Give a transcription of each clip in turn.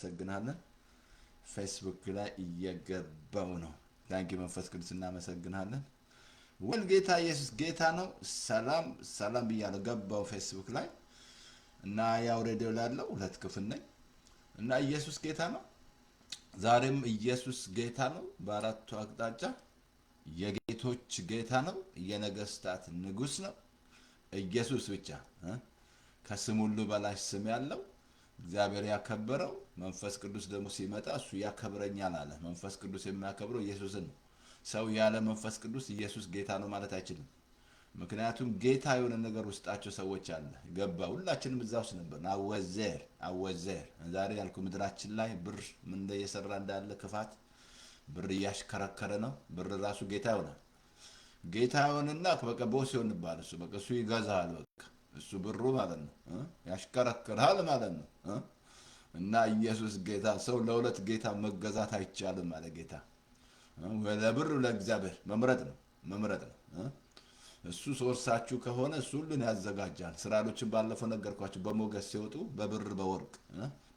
እናመሰግናለን። ፌስቡክ ላይ እየገባው ነው። ታንኪ መንፈስ ቅዱስ እናመሰግናለን። ወል ጌታ ኢየሱስ ጌታ ነው። ሰላም ሰላም ብያለሁ። ገባው ፌስቡክ ላይ እና ያው ሬዲዮ ላይ ያለው ሁለት ክፍል ነኝ እና ኢየሱስ ጌታ ነው። ዛሬም ኢየሱስ ጌታ ነው። በአራቱ አቅጣጫ የጌቶች ጌታ ነው። የነገስታት ንጉስ ነው። ኢየሱስ ብቻ ከስም ሁሉ በላይ ስም ያለው እግዚአብሔር ያከበረው መንፈስ ቅዱስ ደግሞ ሲመጣ እሱ ያከብረኛል አለ። መንፈስ ቅዱስ የሚያከብረው ኢየሱስን ነው። ሰው ያለ መንፈስ ቅዱስ ኢየሱስ ጌታ ነው ማለት አይችልም። ምክንያቱም ጌታ የሆነ ነገር ውስጣቸው ሰዎች አለ ገባ። ሁላችንም እዛ ውስጥ ነበር። አወዘር ዛሬ ያልኩ ምድራችን ላይ ብር ምን እየሰራ እንዳለ ክፋት ብር እያሽከረከረ ነው። ብር ራሱ ጌታ ይሆናል። ጌታ ይሆንና በቃ ቦስ ይሆንባል። እሱ በቃ እሱ ይገዛል። በቃ እሱ ብሩ ማለት ነው ያሽከረክራል ማለት ነው። እና ኢየሱስ ጌታ። ሰው ለሁለት ጌታ መገዛት አይቻልም ማለት ጌታ ለብር ለእግዚአብሔር መምረጥ ነው። እሱ ሶርሳችሁ ከሆነ እሱ ሁሉን ያዘጋጃል። እስራኤሎችን ባለፈው ነገርኳችሁ። በሞገስ ሲወጡ በብር በወርቅ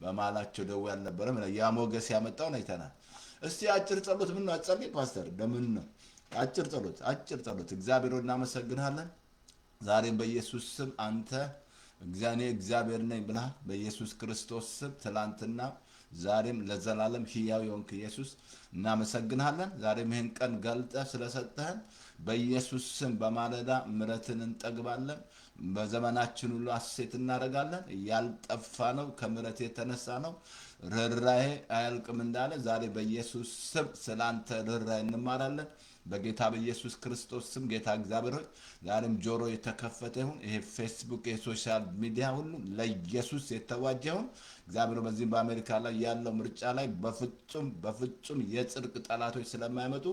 በማላቸው ደዌ ያልነበረ ያ ሞገስ ያመጣውን አይተናል። እስቲ አጭር ጸሎት ምን ነው አጸልይ ፓስተር ለምን ነው አጭር ጸሎት። እግዚአብሔር እናመሰግናለን። ዛሬም በኢየሱስ ስም አንተ እግዚአብሔር ነኝ ብለሃል። በኢየሱስ ክርስቶስ ስም ትላንትና ዛሬም ለዘላለም ሕያው የሆንክ ኢየሱስ እናመሰግናለን። ዛሬም ይህን ቀን ገልጠህ ስለሰጠህን በኢየሱስ ስም በማለዳ ምሕረትን እንጠግባለን። በዘመናችን ሁሉ ሐሴት እናደርጋለን። ያልጠፋ ነው ከምሕረት የተነሳ ነው። ርኅራኄ አያልቅም እንዳለ ዛሬ በኢየሱስ ስም ስላንተ ርኅራኄ እንማራለን። በጌታ በኢየሱስ ክርስቶስ ስም ጌታ እግዚአብሔር ሆይ ዛሬም ጆሮ የተከፈተ ይሁን። ይሄ ፌስቡክ የሶሻል ሚዲያ ሁሉ ለኢየሱስ የተዋጀ ይሁን። እግዚአብሔር በዚህም በአሜሪካ ላይ ያለው ምርጫ ላይ በፍጹም የጽድቅ ጠላቶች ስለማይመጡ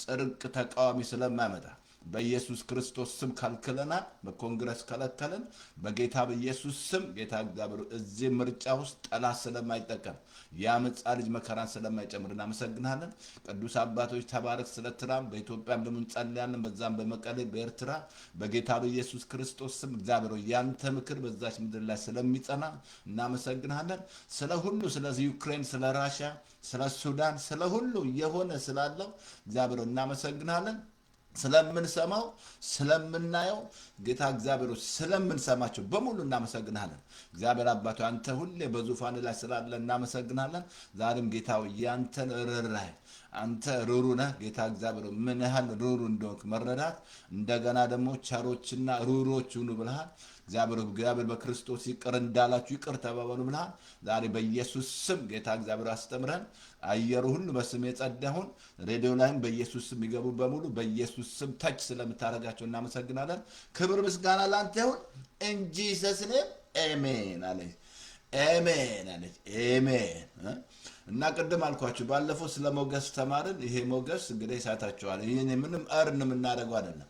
ጽድቅ ተቃዋሚ ስለማይመጣ በኢየሱስ ክርስቶስ ስም ከልክለናል። በኮንግረስ ከለከለን። በጌታ በኢየሱስ ስም ጌታ እግዚአብሔር እዚህ ምርጫ ውስጥ ጠላት ስለማይጠቀም የአመፃ ልጅ መከራን ስለማይጨምር እናመሰግናለን። ቅዱስ አባቶች ተባረክ። ስለ ትራም በኢትዮጵያም ደግሞ እንጸልያለን። በዛም በመቀሌ በኤርትራ በጌታ በኢየሱስ ክርስቶስ ስም እግዚአብሔር ያንተ ምክር በዛች ምድር ላይ ስለሚጸና እናመሰግናለን። ስለ ሁሉ ስለዚህ ዩክሬን፣ ስለ ራሽያ፣ ስለ ሱዳን፣ ስለ ሁሉ የሆነ ስላለው እግዚአብሔር እናመሰግናለን። ስለምንሰማው ስለምናየው ጌታ እግዚአብሔር ስለምንሰማቸው በሙሉ እናመሰግናለን። እግዚአብሔር አባቶ አንተ ሁሌ በዙፋን ላይ ስላለ እናመሰግናለን። ዛሬም ጌታ ያንተን ርኅራኄ አንተ ሩሩ ነህ ጌታ እግዚአብሔር ምን ያህል ሩሩ እንደሆንክ መረዳት እንደገና ደግሞ ቸሮችና ሩሮች ሁኑ ብለሃል። እግዚአብሔር በክርስቶስ ይቅር እንዳላችሁ ይቅር ተባባሉ ብለሃል። ዛሬ በኢየሱስ ስም ጌታ እግዚአብሔር አስተምረን። አየሩ ሁሉ በስም የጸዳ ይሁን። ሬዲዮ ላይም በኢየሱስ ስም ይገቡ በሙሉ በኢየሱስ ስም ተች ስለምታደርጋቸው እናመሰግናለን። ክብር ምስጋና ላንተ ይሁን። ኢን ጂሰስ ኔም አሜን አለች። እና ቅድም አልኳችሁ ባለፈው ስለ ሞገስ ተማርን። ይሄ ሞገስ እንግዲህ ሳታችኋል። ይህን ምንም እርን የምናደርገው አይደለም።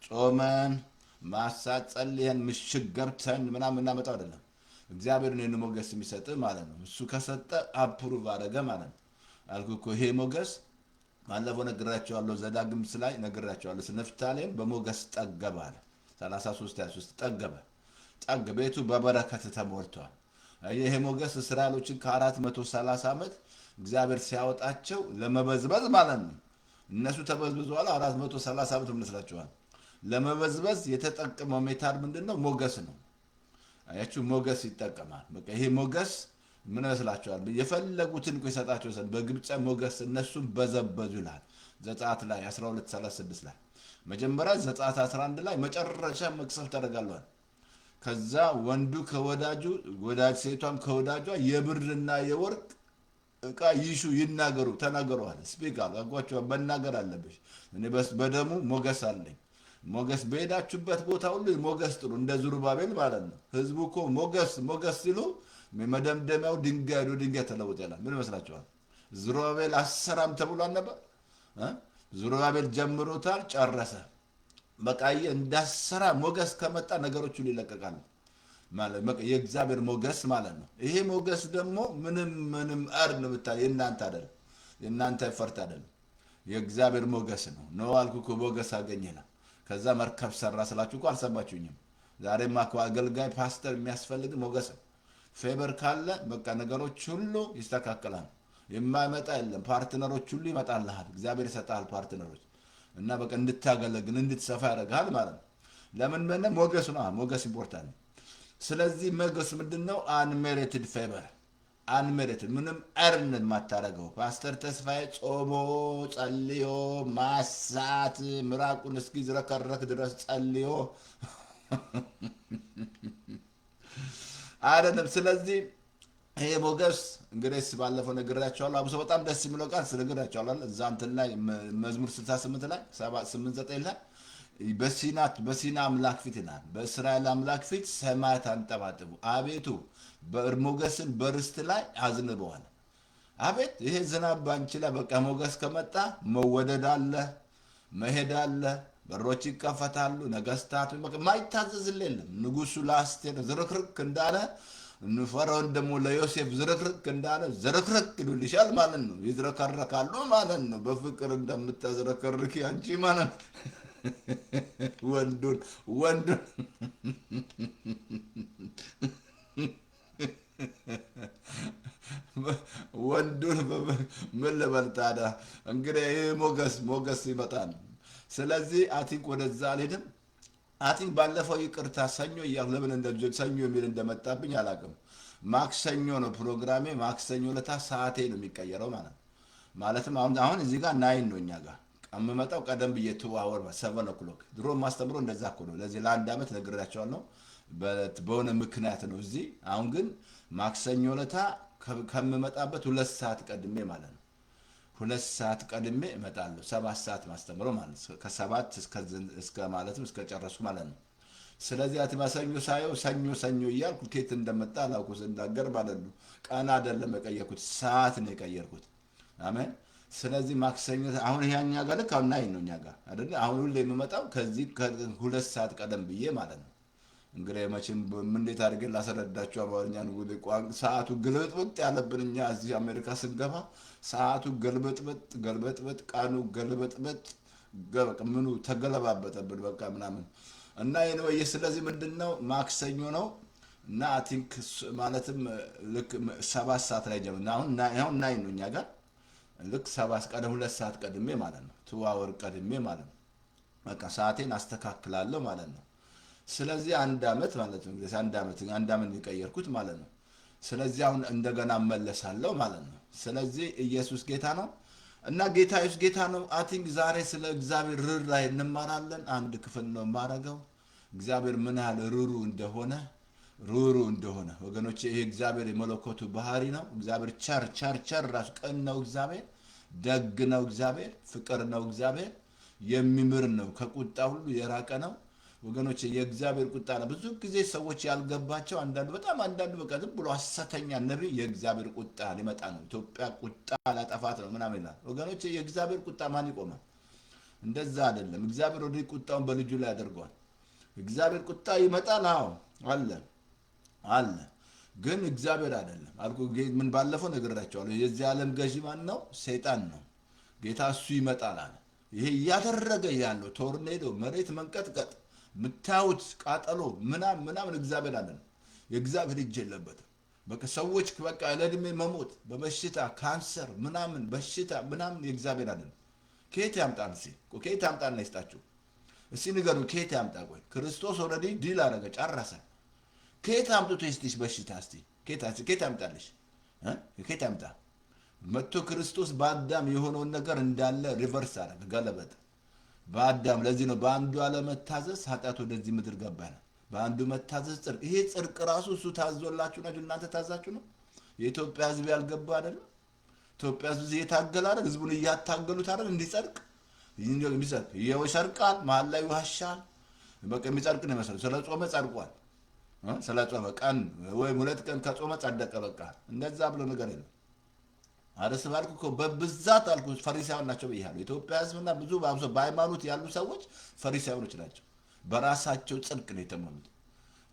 ጾመን ማሳት ጸልየን ምሽግ ገብተን ምናምን እናመጣው አይደለም። እግዚአብሔር ነው ሞገስ የሚሰጥ ማለት ነው። እሱ ከሰጠ አፕሩቭ አደረገ ማለት ነው። አልኩ እኮ ይሄ ሞገስ ባለፈው ነግራችኋለሁ። ዘዳግም ላይ ነግራችኋለሁ። ንፍታሌም በሞገስ ጠገበ አለ። 33:23 ጠገበ። ቤቱ በበረከት ተሞልቷል። ይሄ ሞገስ እስራኤሎችን ከ430 ዓመት እግዚአብሔር ሲያወጣቸው ለመበዝበዝ ማለት ነው። እነሱ ተበዝብዘዋል። 430 ዓመት መስላችኋል። ለመበዝበዝ የተጠቀመው ሜታድ ምንድነው? ሞገስ ነው። አያችሁ ሞገስ ይጠቀማል። በቃ ይሄ ሞገስ ምን መስላችኋል? የፈለጉትን ይሰጣቸው ዘንድ በግብፅ ሞገስ እነሱን በዘበዙ ይላል ዘጸአት ላይ 12:36 ላይ መጀመሪያ ዘጸአት 11 ላይ መጨረሻ መቅሰፍት ተደርጋለዋል። ከዛ ወንዱ ከወዳጁ ሴቷም ከወዳጇ የብርና የወርቅ ዕቃ ይሹ ይናገሩ ተናገሩዋል። ስፒክ አልኳቸው መናገር አለብሽ። እኔ በደሙ ሞገስ አለኝ። ሞገስ በሄዳችሁበት ቦታ ሁሉ ሞገስ ጥሩ። እንደ ዙሩባቤል ማለት ነው። ህዝቡ እኮ ሞገስ ሲሉ መደምደሚያው ድንጋይ ተለውጥ ይላል። ምን ይመስላችኋል? ዙሩባቤል 10 ተብሏል ነበር። ዙሩባቤል ጀምሮታል፣ ጨረሰ። በቃ እንዳሰራ ሞገስ ከመጣ ነገሮች ሁሉ ይለቀቃሉ ማለት በቃ የእግዚአብሔር ሞገስ ማለት ነው። ይሄ ሞገስ ደግሞ ምንም አርን ብታይ የእናንተ አይደለም፣ የእናንተ ፈርት አይደለም፣ የእግዚአብሔር ሞገስ ነው። ነው አልኩ እኮ ሞገስ አገኘና ከዛ መርከብ ሰራ ስላችሁ እኮ አልሰማችሁኝም። ዛሬማ እኮ አገልጋይ ፓስተር የሚያስፈልግ ሞገስ ነው። ፌቨር ካለ በቃ ነገሮች ሁሉ ይስተካከላል። የማይመጣ የለም። ፓርትነሮች ሁሉ ይመጣልሃል። እግዚአብሔር ይሰጣል ፓርትነሮች እና በቃ እንድታገለግል እንድትሰፋ ያደርግሃል ማለት ነው። ለምን ሞገስ ነው። ሞገስ ኢምፖርታንት። ስለዚህ ሞገስ ምንድነው? አንሜሪትድ ፌቨር፣ አንሜሪትድ ምንም እርን የማታደርገው። ፓስተር ተስፋዬ ጾሞ ጸልዮ ማሳት ምራቁን እስኪዝረከረክ ድረስ ጸልዮ አይደለም። ስለዚህ ይሄ ሞገስ እንግዲህ ባለፈው ነግራቸዋለሁ። አብሶ በጣም ደስ የሚለው ቃል ስለነግራቸዋለሁ እዛ እንትን ላይ መዝሙር 68 ላይ 789 ላይ በሲና አምላክ ፊት ይላል፣ በእስራኤል አምላክ ፊት ሰማያት አንጠባጥቡ፣ አቤቱ ሞገስን በርስት ላይ አዝንበዋል። አቤት ይሄ ዝናብ ባንቺ ላይ በቃ ሞገስ ከመጣ መወደድ አለ፣ መሄድ አለ፣ በሮች ይከፈታሉ። ነገስታቱ ማይታዘዝል የለም። ንጉሱ ለአስቴር ዝርክርክ እንዳለ ፈርዖን ደግሞ ለዮሴፍ ዝርክርክ እንዳለ ዝርክርክ ይሉልሻል ማለት ነው። ይዝረከረካሉ ማለት ነው። በፍቅር እንደምታዝረከርክ አንቺ ማለት ነው። ወንዱን ምን ልበል ታዲያ? እንግዲህ ይህ ሞገስ ይመጣል። ስለዚህ አቲንክ ወደዛ አልሄድም። አቲንክ ባለፈው ይቅርታ ሰኞ እያልኩ ለምን ሰኞ የሚል እንደመጣብኝ አላውቅም። ማክሰኞ ነው ፕሮግራሜ። ማክሰኞ ለታ ሰዓቴ ነው የሚቀየረው ማለት ነው። ማለትም አሁን እዚህ ጋር 9 ነው እኛ ጋር የምመጣው ቀደም ብዬ 2 አወር 7 o'clock ድሮ ማስተምሮ እንደዛ እኮ ነው። ለዚህ ለአንድ ዓመት ነግሬያቸዋለሁ። በሆነ ምክንያት ነው እዚህ። አሁን ግን ማክሰኞ ለታ ከምመጣበት 2 ሰዓት ቀድሜ ማለት ነው 2 ሰዓት ቀድሜ እመጣለሁ። 7 ሰዓት ማስተምረው ማለት ነው። ከ7 እስከ ማለትም እስከ ጨረሱ ማለት ነው። ስለዚህ አትማሰኞ ሳየው ሰኞ እያልኩ ኬት እንደመጣ አላውቁ እንዳገር ማለት ነው። ቀን አይደለም የቀየርኩት፣ ሰዓት ነው የቀየርኩት። አሜን። ስለዚህ ማክሰኞ አሁን ያኛ ጋር ልክ አሁን 9 ነው እኛ ጋር አይደል? አሁን ሁሌ የምመጣው ከዚህ ከ2 ሰዓት ቀደም ብዬ ማለት ነው። እንግዲህ መቼም እንዴት አድርጌ ላስረዳችሁ አማርኛን ሰዓቱ ግልብጥብጥ ያለብን እኛ እዚህ አሜሪካ ስንገባ ሰዓቱ ገልበጥበጥ ቀኑ ገልበጥበጥ ምኑ ተገለባበጠብን በቃ ምናምን እና ይሄ ስለዚህ ምንድነው ማክሰኞ ነው እና አይ ቲንክ ማለትም ልክ 7 ሰዓት ላይ ጀምና አሁን 9 ነው እኛ ጋር ልክ 7 ቀደም 2 ሰዓት ቀድሜ ማለት ነው 2 አወር ቀድሜ ማለት ነው። በቃ ሰዓቴን አስተካክላለሁ ማለት ነው። ስለዚህ አንድ ዓመት ማለት ነው እንግዲህ አንድ ዓመት የቀየርኩት ማለት ነው። ስለዚህ አሁን እንደገና እመለሳለሁ ማለት ነው። ስለዚህ ኢየሱስ ጌታ ነው እና ጌታ ኢየሱስ ጌታ ነው። አይ ቲንክ ዛሬ ስለ እግዚአብሔር ርኅራኄ እንማራለን። አንድ ክፍል ነው የማደርገው። እግዚአብሔር ምን ያህል ሩሩ እንደሆነ ወገኖች፣ ይሄ እግዚአብሔር የመለኮቱ ባህሪ ነው። እግዚአብሔር ቸር ራሱ ቀን ነው። እግዚአብሔር ደግ ነው። እግዚአብሔር ፍቅር ነው። እግዚአብሔር የሚምር ነው። ከቁጣ ሁሉ የራቀ ነው። ወገኖች የእግዚአብሔር ቁጣ ነው። ብዙ ጊዜ ሰዎች ያልገባቸው አንዳንዱ በቃ ዝም ብሎ ሐሰተኛ ነቢይ የእግዚአብሔር ቁጣ ሊመጣ ነው፣ ኢትዮጵያ ቁጣ ላጠፋት ነው ምናምን ይላል። ወገኖች የእግዚአብሔር ቁጣ ማን ይቆማል? እንደዛ አይደለም። እግዚአብሔር ወደ ቁጣውን በልጁ ላይ ያደርገዋል። እግዚአብሔር ቁጣ ይመጣል። አዎ አለ ግን እግዚአብሔር አይደለም አልኩ። ምን ባለፈው ነግሬያቸዋለሁ። የዚህ ዓለም ገዢ ማን ነው? ሰይጣን ነው። ጌታ እሱ ይመጣል አለ። ይሄ እያደረገ ያለው ቶርኔዶ፣ መሬት መንቀጥቀጥ፣ ምታዩት ቃጠሎ ምናምን እግዚአብሔር አይደለም። የእግዚአብሔር እጅ የለበትም። በቃ ሰዎች በቃ ለእድሜ መሞት በበሽታ ካንሰር ምናምን በሽታ ምናምን የእግዚአብሔር አይደለም። ከየት ያምጣን? ከየት ያምጣን ነው ይስጣችሁ። እስቲ ንገሩ፣ ከየት ያምጣ? ቆይ ክርስቶስ ኦልሬዲ ዲል አደረገ፣ ጨረሰ። ከየት አምጥቶ ይስጥሽ በሽታ? እስቲ ከየት ያምጣልሽ? ከየት ያምጣ? መጥቶ ክርስቶስ በአዳም የሆነውን ነገር እንዳለ ሪቨርስ አደረገ፣ ገለበጠ። በአዳም ለዚህ ነው በአንዱ አለመታዘዝ ኃጢአት ወደዚህ ምድር ገባነ። በአንዱ መታዘዝ ጽድቅ። ይሄ ጽድቅ ራሱ እሱ ታዞላችሁ ናችሁ፣ እናንተ ታዛችሁ ነው። የኢትዮጵያ ሕዝብ ያልገባ አይደለም። ኢትዮጵያ ሕዝብ እየታገለ አይደል? ሕዝቡን እያታገሉት አይደል? እንዲጸድቅ ይሰርቃል፣ መሀል ላይ ይዋሻል። በቃ የሚጸድቅ ነው ይመስላል። ስለ ጾመ ጸድቋል። ስለ ጾመ ቀን ወይም 2 ቀን ከጾመ ጸደቀ። በቃ እንደዛ ብሎ ነገር የለም። አረስ ባልኩ እኮ በብዛት አልኩ ፈሪሳውያን ናቸው ብያለሁ። የኢትዮጵያ ሕዝብና ብዙ በሃይማኖት ያሉ ሰዎች ፈሪሳውያኖች ናቸው። በራሳቸው ጽድቅ ነው የተሞሉት።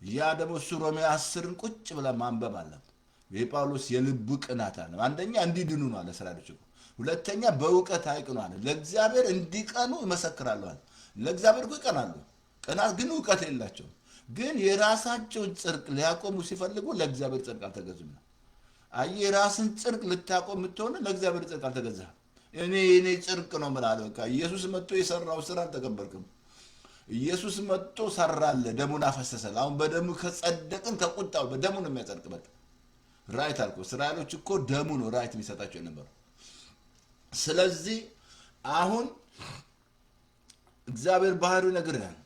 ያ ደግሞ እሱ ሮሜ 10ን ቁጭ ብለህ ማንበብ አለብህ። የጳውሎስ የልቡ ቅናት አለ። አንደኛ እንዲድኑ ነው አለ እስራኤሎች እኮ። ሁለተኛ በእውቀት አይቅኑ አለ። ለእግዚአብሔር እንዲቀኑ ይመሰክራሉ አለ። ለእግዚአብሔር እኮ ይቀናሉ። ቅናት ግን እውቀት የላቸውም። ግን የራሳቸውን ጽድቅ ሊያቆሙ ሲፈልጉ ለእግዚአብሔር ጽድቅ አልተገዙም ነው። አየህ የራስን ጽድቅ ልታቆም የምትሆነ ለእግዚአብሔር ጽድቅ አልተገዛህም። እኔ ጽድቅ ነው ምናለ በቃ ኢየሱስ መጥቶ የሰራው ስራ አልተቀበልክም። ኢየሱስ መጥቶ ሰራለ፣ ደሙን አፈሰሰል። አሁን በደሙ ከጸደቅን ከቁጣው በደሙ ነው የሚያጸድቅ። በቃ ራይት አልኩ። እስራኤሎች እኮ ደሙ ነው ራይት የሚሰጣቸው የነበረው። ስለዚህ አሁን እግዚአብሔር ባህሪው ይነግርሃል።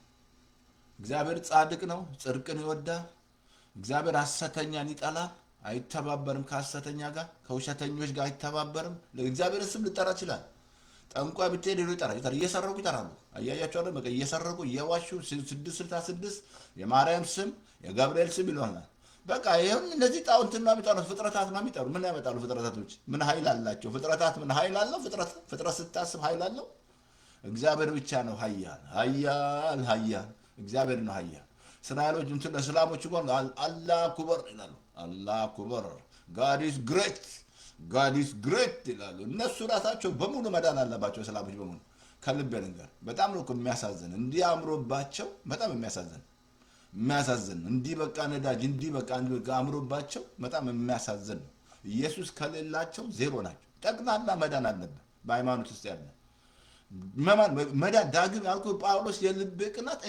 እግዚአብሔር ጻድቅ ነው፣ ጽድቅን ይወዳል። እግዚአብሔር ሐሰተኛን ይጠላል፣ አይተባበርም ከሐሰተኛ ጋር፣ ከውሸተኞች ጋር አይተባበርም። እግዚአብሔር ስም ልጠራ ይችላል። ጠንቋይ ብትሄድ ሄዶ ይጠራል። እየሰረቁ ይጠራሉ። አያያቸዋለ በቃ እየሰረቁ እየዋሹ 666 የማርያም ስም የገብርኤል ስም ይለዋል። በቃ ይሁን እነዚህ ጣውንትና የሚጠሩት ፍጥረታት ነው የሚጠሩ። ምን ያመጣሉ? ፍጥረታቶች ምን ኃይል አላቸው? ፍጥረታት ምን ኃይል አለው? ፍጥረት ስታስብ ኃይል አለው? እግዚአብሔር ብቻ ነው ኃያል ኃያል እግዚአብሔር ነው ኃያል። እስራኤሎች እንትን እስላሞች እንኳን አላህ አክበር ይላሉ። አላህ አክበር ጋድ ኢዝ ግሬት ይላሉ። እነሱ ራሳቸው በሙሉ መዳን አለባቸው። እስላሞች በሙሉ ከልቤ ነገር በጣም ነው የሚያሳዝን። እንዲህ አምሮባቸው በጣም የሚያሳዝን እንዲህ በቃ ነዳጅ እንዲህ በቃ አምሮባቸው በጣም የሚያሳዝን ነው። ኢየሱስ ከሌላቸው ዜሮ ናቸው። ጠቅላላ መዳን አለበት በሃይማኖት ውስጥ ያለ መዳን። ዳግም ያልኩ ጳውሎስ የልቤ ቅናት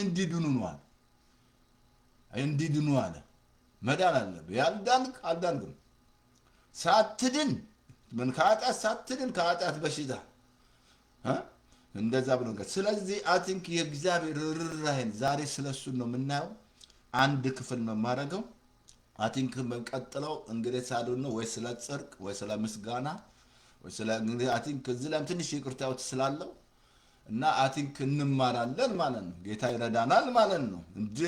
እንዲድኑ አለ። መዳን አለበት። ያልዳንክ አልዳንክም። ሳትድን ምን ከኃጢአት ሳትድን ከኃጢአት በሽታ እንደዛ ብሎ ነገር። ስለዚህ አቲንክ የእግዚአብሔር ርኅራኄን ዛሬ ስለሱን ነው የምናየው። አንድ ክፍል ነው የማደርገው። አቲንክ ቀጥለው እንግዲህ ሳዶን ነው ወይ ስለ ጽድቅ ወይ ስለ ምስጋና ወይ ስለ እንግዲህ አቲንክ እዚህ ላይም ትንሽ ይቅርታውት ስላለው እና አቲንክ እንማራለን ማለት ነው። ጌታ ይረዳናል ማለት ነው። እንዴ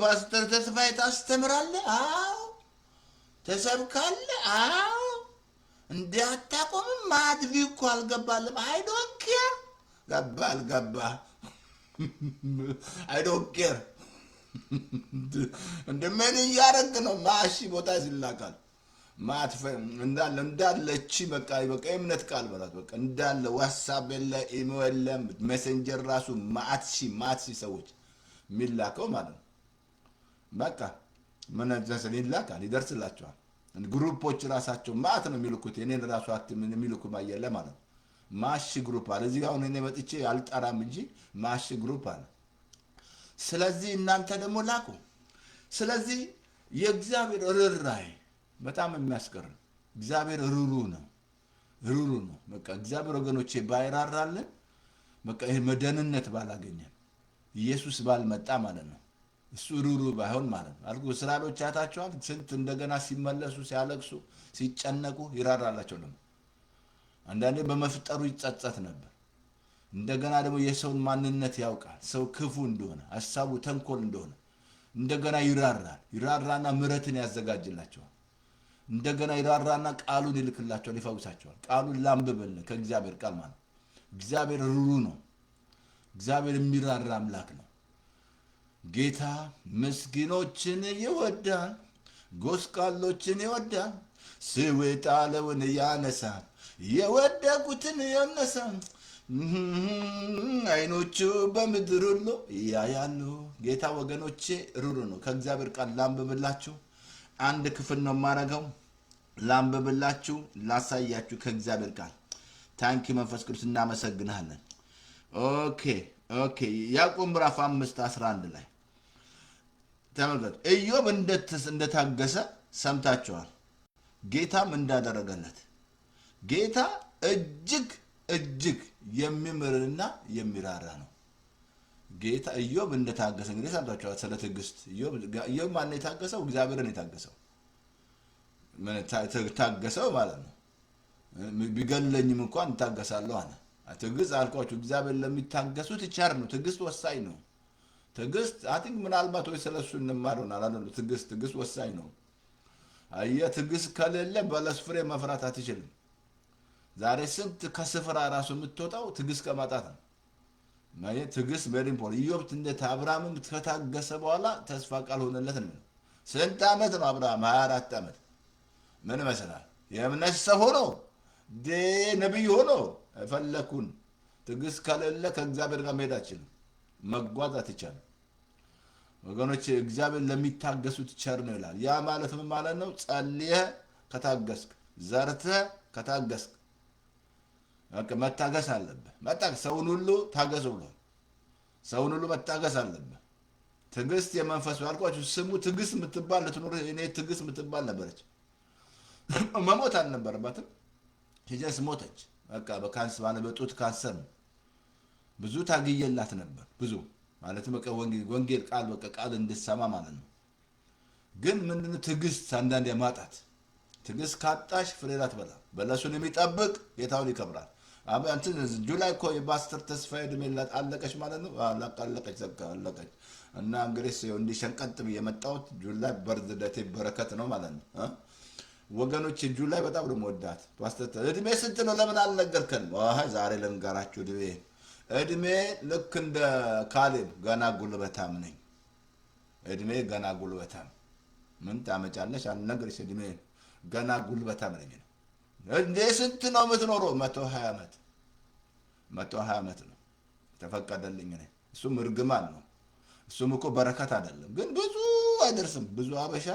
ፓስተር ተስፋዬ ታስተምራለህ? አዎ ተሰብካለህ? አዎ እንዴ አታቆምም? ማድቪ እኮ አልገባልም። አይ ዶንት ኬር ገባ አልገባ አይ ዶንት ኬር እንደምን እያደረግ ነው? ማሺ ቦታ ይላካል ማትፈ እንዳለ እቺ በቃ እምነት ቃል በላት በቃ እንዳለ ዋትስአፕ የለ ኢሞ የለ ሜሴንጀር ራሱ ማትሺ ሰዎች የሚላከው ማለት ነው። በቃ ምን ዘሰን ይላካል ይደርስላቸዋል። ግሩፖች ራሳቸው ማት ነው የሚልኩት። የኔን ራሱ አክቲቭ የሚልኩ ማየለ ማለት ነው። ማሽ ግሩፕ አለ እዚህ ጋር አሁን እኔ መጥቼ አልጠራም እንጂ ማሽ ግሩፕ አለ። ስለዚህ እናንተ ደግሞ ላኩ። ስለዚህ የእግዚአብሔር ርኅራኄ በጣም የሚያስገርም። እግዚአብሔር ሩሩ ነው። በቃ እግዚአብሔር ወገኖቼ ባይራራልን በቃ ይሄ መደንነት ባላገኘን ኢየሱስ ባልመጣ ማለት ነው። እሱ ሩሩ ባይሆን ማለት ነው። አልኩ እስራኤሎች ያታቸዋል ስንት እንደገና ሲመለሱ ሲያለቅሱ ሲጨነቁ ይራራላቸው ነበር። አንዳንዴ በመፍጠሩ ይጸጸት ነበር። እንደገና ደግሞ የሰውን ማንነት ያውቃል። ሰው ክፉ እንደሆነ ሐሳቡ ተንኮል እንደሆነ እንደገና ይራራና ምሕረትን ያዘጋጅላቸዋል። እንደገና ይራራና ቃሉን ይልክላቸዋል፣ ይፈውሳቸዋል። ቃሉን ላንብበልን ከእግዚአብሔር ቃል ማለት እግዚአብሔር ሩሩ ነው። እግዚአብሔር የሚራራ አምላክ ነው። ጌታ ምስኪኖችን ይወዳል፣ ጎስቋሎችን ይወዳል። ስውጥ ያለውን ያነሳል፣ የወደቁትን ያነሳል። አይኖቹ በምድር ሁሉ ያያሉ። ጌታ ወገኖቼ ሩሩ ነው። ከእግዚአብሔር ቃል ላንብብላችሁ። አንድ ክፍል ነው የማደርገው። ላንብብላችሁ፣ ላሳያችሁ ከእግዚአብሔር ቃል። ታንኪ መንፈስ ቅዱስ እናመሰግናለን። ኦኬ ያዕቆብ ምዕራፍ 5:11 ላይ ተመልከቱ። ኢዮብ እንደታገሰ ሰምታችኋል፣ ጌታም እንዳደረገለት። ጌታ እጅግ የሚምርና የሚራራ ነው። ጌታ ኢዮብ እንደታገሰ እንግዲህ ሰምታችኋል። ስለ ትዕግስት ኢዮብ ማን ነው የታገሰው? እግዚአብሔርን የታገሰው ታገሰው ማለት ነው። ቢገለኝም እንኳን እታገሳለሁ አለ። ትዕግስት አልኳችሁ እግዚአብሔር ለሚታገሱት ቸር ነው። ትዕግስት ወሳኝ ነው። ትዕግስት አቲንክ ምናልባት ወይ ስለሱ እንማረውናል አለ። ትዕግስት ወሳኝ ነው። አየህ ትዕግስት ከሌለ በለስ ፍሬ መፍራት አትችልም። ዛሬ ስንት ከስፍራ ራሱ የምትወጣው ትዕግስት ከማጣት ነው። ማለት ትዕግስት በሪምፖል ኢዮብ እንደ አብርሃም ከታገሰ በኋላ ተስፋ ቃል ሆነለት ነው። ስንት ዓመት ነው አብርሃም? 24 ዓመት። ምን መስላል? የእምነት ሰው ሆኖ ነብይ ሆኖ ፈለኩን። ትዕግስት ከሌለ ከእግዚአብሔር ጋር መሄድ አትችልም፣ መጓዝ አትቻልም። ወገኖች እግዚአብሔር ለሚታገሱት ቸር ነው ይላል። ያ ማለት ምን ማለት ነው? ጸልየህ ከታገስክ፣ ዘርተህ ከታገስክ፣ መታገስ አለብህ። መታገስ ሰውን ሁሉ ታገሱ ብሏል። ሰውን ሁሉ መታገስ አለብህ። ትዕግስት የመንፈስ ያልኳችሁ ስሙ ትዕግስት የምትባል ልትኖር እኔ ትዕግስት የምትባል ነበረች። መሞት አልነበረባትም። ሂጀስ ሞተች። በቃ በካንስ ባለ በጡት ካንሰር ነው። ብዙ ታግየላት ነበር። ብዙ ማለት በቃ ወንጌል ቃል በቃ ቃል እንድትሰማ ማለት ነው። ግን ምንድነው ትዕግስት አንዳንዴ ማጣት። ትዕግስት ካጣሽ ፍሬ አትበላም። በለሱን የሚጠብቅ ጌታውን ይከብራል። እንትን ጁላይ እኮ የፓስተር ተስፋዬ ዕድሜ አለቀች ማለት ነው። አለቀች ዘጋ አለቀች። እና እንግዲህ እንዲሸንቀጥ የመጣሁት ጁላይ በርዝደቴ በረከት ነው ማለት ነው። ወገኖች ጁላይ በጣም ነው የምወዳት። ፓስተር ዕድሜ ስንት ነው ለምን አልነገርከንም? ዛሬ ልንገራችሁ ዕድሜ ልክ እንደ ካሌብ ገና ጉልበታም ነኝ። ዕድሜ ገና ጉልበታም ምን ታመጫለሽ? አልነግርሽ። ዕድሜ ገና ጉልበታም ነኝ። እንዴ ስንት ነው የምትኖረው? 120 ዓመት 120 ዓመት ነው ተፈቀደልኝ ነኝ። እሱም እርግማን ነው። እሱም እኮ በረከት አይደለም። ግን ብዙ አይደርስም። ብዙ አበሻ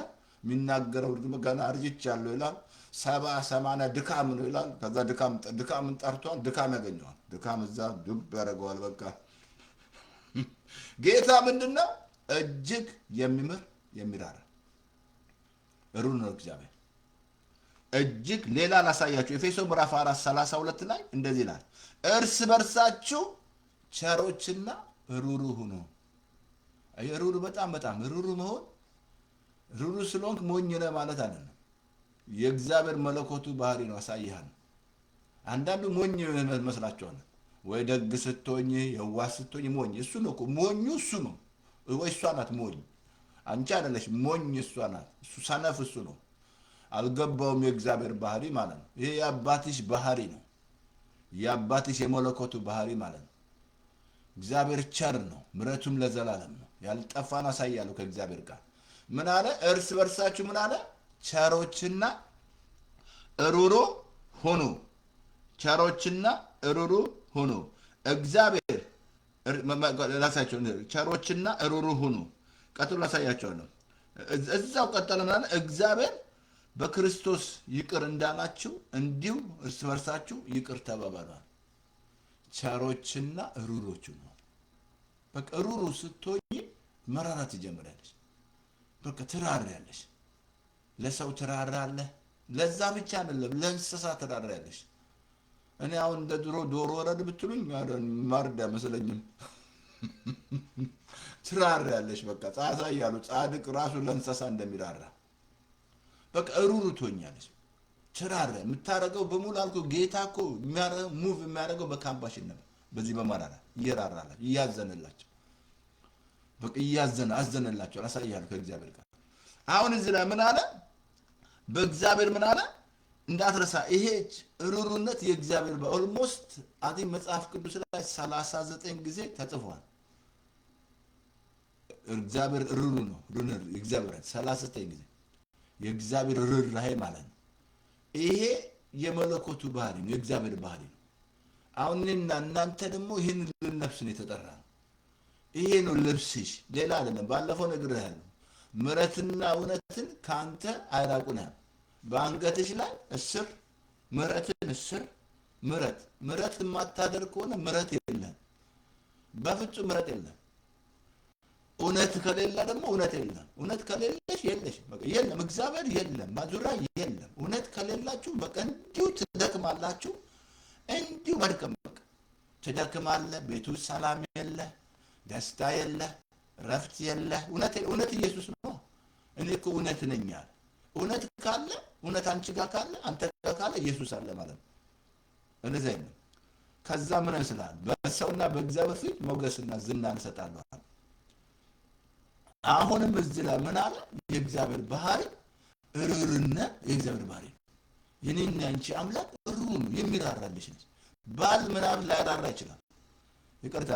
የሚናገረው ገና አርጅቻለሁ ይላል። 70-80 ድካም ነው ይላል። ከዛ ድካምን ጠርቷል። ድካም ያገኘዋል። ድካም እዛ ዱብ ያደርገዋል። በቃ ጌታ ምንድነው? እጅግ የሚምር የሚራራ ሩር ነው እግዚአብሔር። እጅግ ሌላ ላሳያችሁ። ኤፌሶን ምዕራፍ 4:32 ላይ እንደዚህ ይላል፣ እርስ በርሳችሁ ቸሮችና ሩሩ ሁኑ። ሩሩ በጣም ሩሩ መሆን ሩሩ ስለሆንክ ሞኝ ነህ ማለት አይደለም። የእግዚአብሔር መለኮቱ ባህሪ ነው። አሳይሃል። አንዳንዱ ሞኝ መስላችኋል ወይ? ደግ ስትሆኝ የዋህ ስትሆኝ ሞኝ እሱ ነው እኮ ሞኙ እሱ ነው ወይ እሷ ናት ሞኝ። አንቺ አይደለሽ ሞኝ፣ እሷ ናት። እሱ ሰነፍ እሱ ነው። አልገባውም የእግዚአብሔር ባህሪ ማለት ነው። ይሄ የአባትሽ ባህሪ ነው። የአባትሽ የመለኮቱ ባህሪ ማለት ነው። እግዚአብሔር ቸር ነው፣ ምሕረቱም ለዘላለም ነው። ያልጠፋን አሳያለሁ ከእግዚአብሔር ጋር ምን አለ? እርስ በርሳችሁ ምን አለ? ቸሮችና ሩሩ ሁኑ። ቸሮችና ሩሩ ሁኑ። እግዚአብሔር ላሳያቸው። ቸሮችና ሩሩ ሁኑ። ቀጥሎ ላሳያቸዋለሁ። እዛው ቀጠለ ምን አለ? እግዚአብሔር በክርስቶስ ይቅር እንዳላችሁ እንዲሁ እርስ በርሳችሁ ይቅር ተባባሏል። ቸሮችና ሩሮች ሁኑ። በቃ ሩሩ ስትሆኚ መራራት ትጀምራለች። በቃ ትራሪያለሽ። ለሰው ትራራለህ። ለዛ ብቻ አይደለም ለእንስሳ ትራሪያለሽ። እኔ አሁን እንደ ድሮ ዶሮ ወረድ ብትሉኝ ማርዳ መስለኝም ትራሪያለሽ። በቃ ጻሳ እያሉ ጻድቅ ራሱ ለእንስሳ እንደሚራራ በቃ ሩሩ ትሆኛለሽ። ትራራ የምታረገው በሙሉ አልኩ። ጌታ እኮ ሙቭ የሚያደርገው በካምፓሽን ነበር። በዚህ በመራራ እየራራላቸው እያዘነላቸው በቃ አዘነላቸው። አሳያለሁ ከእግዚአብሔር ጋር። አሁን እዚህ ላይ ምን አለ? በእግዚአብሔር ምን አለ? እንዳትረሳ። ይሄ ሩሩነት የእግዚአብሔር ኦልሞስት አቲ መጽሐፍ ቅዱስ ላይ 39 ጊዜ ተጽፏል። እግዚአብሔር ሩሩ ነው። እግዚአብሔር 39 ጊዜ የእግዚአብሔር ርኅራኄ ማለት ነው። ይሄ የመለኮቱ ባህሪ ነው፣ የእግዚአብሔር ባህሪ ነው። አሁን እኔና እናንተ ደግሞ ይህን ልንለብስ ነው የተጠራ ነው። ይሄ ነው ልብስሽ፣ ሌላ አይደለም። ባለፈው ነግሬሃለሁ። ምሕረትና እውነትን ከአንተ አይራቁና በአንገትሽ ላይ እስር ምሕረትን እስር ምሕረት የማታደርግ ከሆነ ምሕረት የለም፣ በፍጹም ምሕረት የለም። እውነት ከሌለ ደግሞ እውነት የለም። እውነት ከሌለሽ የለም፣ እግዚአብሔር የለም፣ በዙሪያ የለም። እውነት ከሌላችሁ በቃ እንዲሁ ትደክማላችሁ። እንዲሁ መድከም በቃ ትደክማለህ። ቤቱ ሰላም የለ፣ ደስታ የለ፣ ረፍት የለ። እውነት ኢየሱስ ነው። እኔ እኮ እውነት ነኝ አለ። እውነት ካለ እውነት አንቺ ጋር ካለ አንተ ጋር ካለ ኢየሱስ አለ ማለት ነው። እንደዚህ ነው። ከዛ ምን እንስላል? በሰውና በእግዚአብሔር ፊት ሞገስና ዝና እንሰጣለሁ። አሁንም እዚህ ላይ ምን አለ? የእግዚአብሔር ባህሪ ሩሩነት የእግዚአብሔር ባህሪ ነው። የኔና አንቺ አምላክ ሩሩ ነው፣ የሚራራልሽ ነው። ባል ምናምን ላይራራ ይችላል። ይቅርታ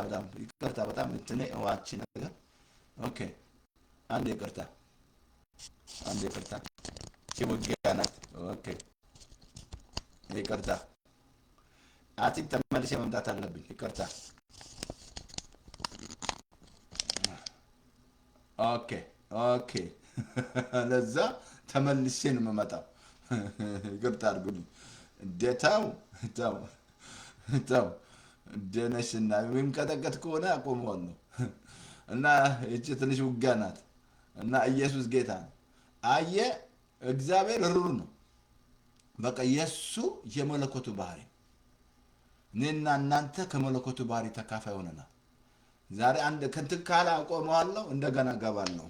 በጣም እንትኔ ዋቺ ነገር ኦኬ። አንድ ይቅርታ ሲሙጊያ ናት። ኦኬ ይቅርታ አቲም ተመልሼ መምጣት አለብኝ። ይቅርታ ኦኬ ኦኬ። ለዛ ተመልሼ ነው የምመጣው። ይቅርታ አድርጉልኝ። ተው ተው ተው ደነሽና የሚንቀጠቀጥ ከሆነ አቆመዋለሁ። እና እቺ ትንሽ ውጊያ ናት። እና ኢየሱስ ጌታ ነው። አየ እግዚአብሔር ሩሩ ነው። በቃ የእሱ የመለኮቱ ባህሪ እኔና እናንተ ከመለኮቱ ባህሪ ተካፋይ ሆነናል። ዛሬ አንድ ከንትን ካለ አቆመዋለሁ፣ እንደገና ገባለሁ።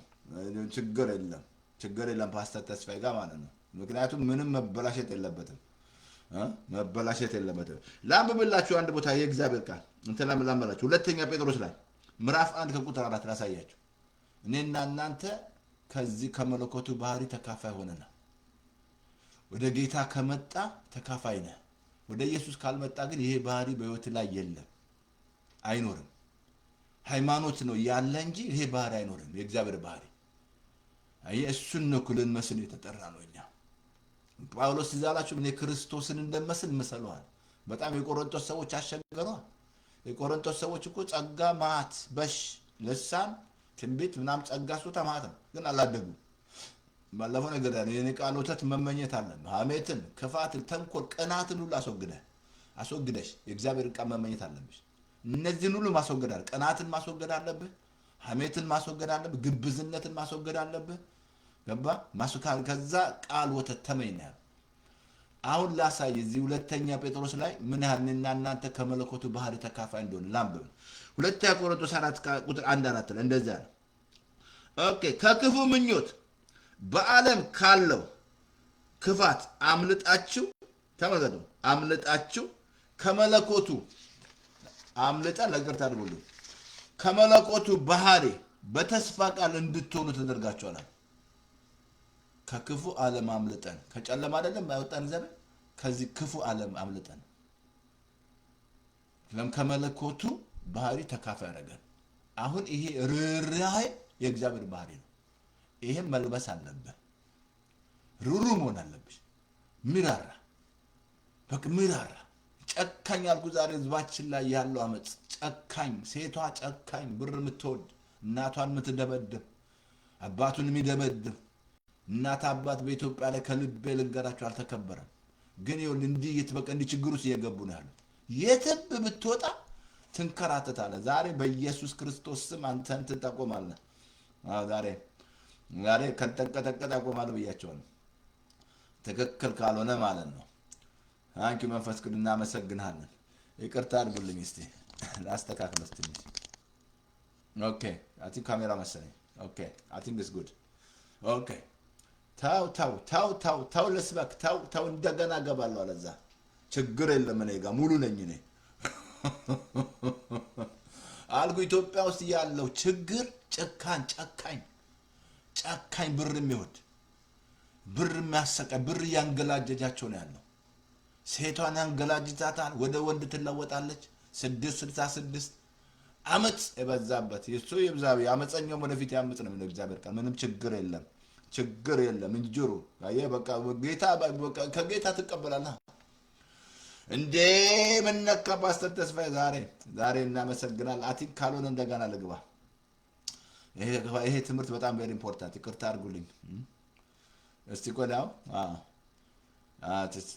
ችግር የለም ችግር የለም። ፓስተር ተስፋዬ ጋር ማለት ነው። ምክንያቱም ምንም መበላሸት የለበትም መበላሸት የለበትም። ላንብብላችሁ አንድ ቦታ የእግዚአብሔር ቃል እንትን ላንብብላችሁ። ሁለተኛ ጴጥሮስ ላይ ምዕራፍ 1 ከቁጥር 4 ላሳያችሁ። እኔና እናንተ ከዚህ ከመለኮቱ ባህሪ ተካፋይ ሆነናል። ወደ ጌታ ከመጣ ተካፋይ ነህ። ወደ ኢየሱስ ካልመጣ ግን ይሄ ባህሪ በሕይወት ላይ የለም፣ አይኖርም። ሃይማኖት ነው ያለ እንጂ ይሄ ባህሪ አይኖርም። የእግዚአብሔር ባህሪ አየህ፣ እሱን ነው ልንመስል የተጠራ ነው። እኛ ጳውሎስ ይዛላችሁ እኔ ክርስቶስን እንደመስል ምሰለዋል። በጣም የቆሮንቶስ ሰዎች አሸገሯል። የቆሮንቶስ ሰዎች እኮ ጸጋ ማት በሽ ልሳን ትንቢት ምናም ጸጋ ሱታ ማለት ነው፣ ግን አላደጉም። ባለፈው ነገር ያለ የኔ ቃል ወተት መመኘት አለብህ። ሐሜትን፣ ክፋትን፣ ተንኮል፣ ቅናትን ሁሉ አስወግደሽ የእግዚአብሔር ቃል መመኘት አለብሽ። እነዚህን ሁሉ ማስወገድ አለ። ቅናትን ማስወገድ አለብህ። ሐሜትን ማስወገድ አለብህ። ግብዝነትን ማስወገድ አለብህ። ገባ ማስወካል። ከዛ ቃል ወተት ተመኝ ነው። አሁን ላሳይ እዚህ ሁለተኛ ጴጥሮስ ላይ ምን ያህል እኔና እናንተ ከመለኮቱ ባህሪ ተካፋይ እንደሆነ ላንብብ። ሁለተኛ ቆሮንቶስ 4 ቁጥር 1-4 ላይ እንደዛ ነው። ኦኬ ከክፉ ምኞት በዓለም ካለው ክፋት አምልጣችሁ ተመልከቱ፣ አምልጣችሁ ከመለኮቱ አምልጣ ለግርት አድርጉልኝ ከመለኮቱ ባህሪ በተስፋ ቃል እንድትሆኑ ተደርጋችኋል። ከክፉ ዓለም አምልጠን ከጨለማ አይደለም ያወጣን ዘመን ከዚህ ክፉ ዓለም አምልጠን ከመለኮቱ ባህሪ ተካፋይ ያደረገን። አሁን ይሄ ርኅራኄ የእግዚአብሔር ባህሪ ነው። ይሄን መልበስ አለብህ። ሩሩ መሆን አለብሽ። ሚራራ በቃ ሚራራ ጨካኝ አልኩ። ዛሬ ህዝባችን ላይ ያለው አመፅ ጨካኝ፣ ሴቷ ጨካኝ፣ ብር የምትወድ እናቷን የምትደበድብ አባቱን የሚደበድብ እናት አባት በኢትዮጵያ ላይ ከልቤ ልንገራቸው አልተከበረም። ግን ይሁን እንዲህ በቃ እንዲህ ችግር ውስጥ እየገቡ ነው ያሉት። የትም ብትወጣ ትንከራተታለህ። ዛሬ በኢየሱስ ክርስቶስ ስም አንተን ትጠቆማለህ። ዛሬ ከተንቀጠቀጠ አቆማለሁ ብያቸዋለሁ። ትክክል ካልሆነ ማለት ነው። አንቺ መንፈስ ቅዱስ እናመሰግንሃለን። ይቅርታ አድርጉልኝ እስቲ ላስተካክለው ትንሽ። ኦኬ አይ ቲንክ ካሜራ መሰለኝ። ኦኬ አይ ቲንክ ኢትስ ጉድ። ኦኬ ታው ልስበክ። ታው እንደገና ገባለሁ። አለዛ ችግር የለም እኔ ጋር ሙሉ ነኝ እኔ አልኩ። ኢትዮጵያ ውስጥ ያለው ችግር ጨካኝ ብር የሚወድ ብር የሚያሰቃይ ብር እያንገላጀጃቸው ነው ያለው። ሴቷን ያንገላጅታታል፣ ወደ ወንድ ትለወጣለች። 666 አመፅ የበዛበት የሱ የብዛቤ አመፀኛው ወደፊት ያምፅ ነው የሚለው እግዚአብሔር ቃል። ምንም ችግር የለም እንጅሩ በቃ ጌታ ከጌታ ትቀበላለህ እንዴ። ምነካ ፓስተር ተስፋዬ ዛሬ እናመሰግናል። አቲክ ካልሆነ እንደገና ልግባ። ይሄ ትምህርት በጣም ቬሪ ኢምፖርታንት። ይቅርታ አድርጉልኝ እስቲ ቆዳው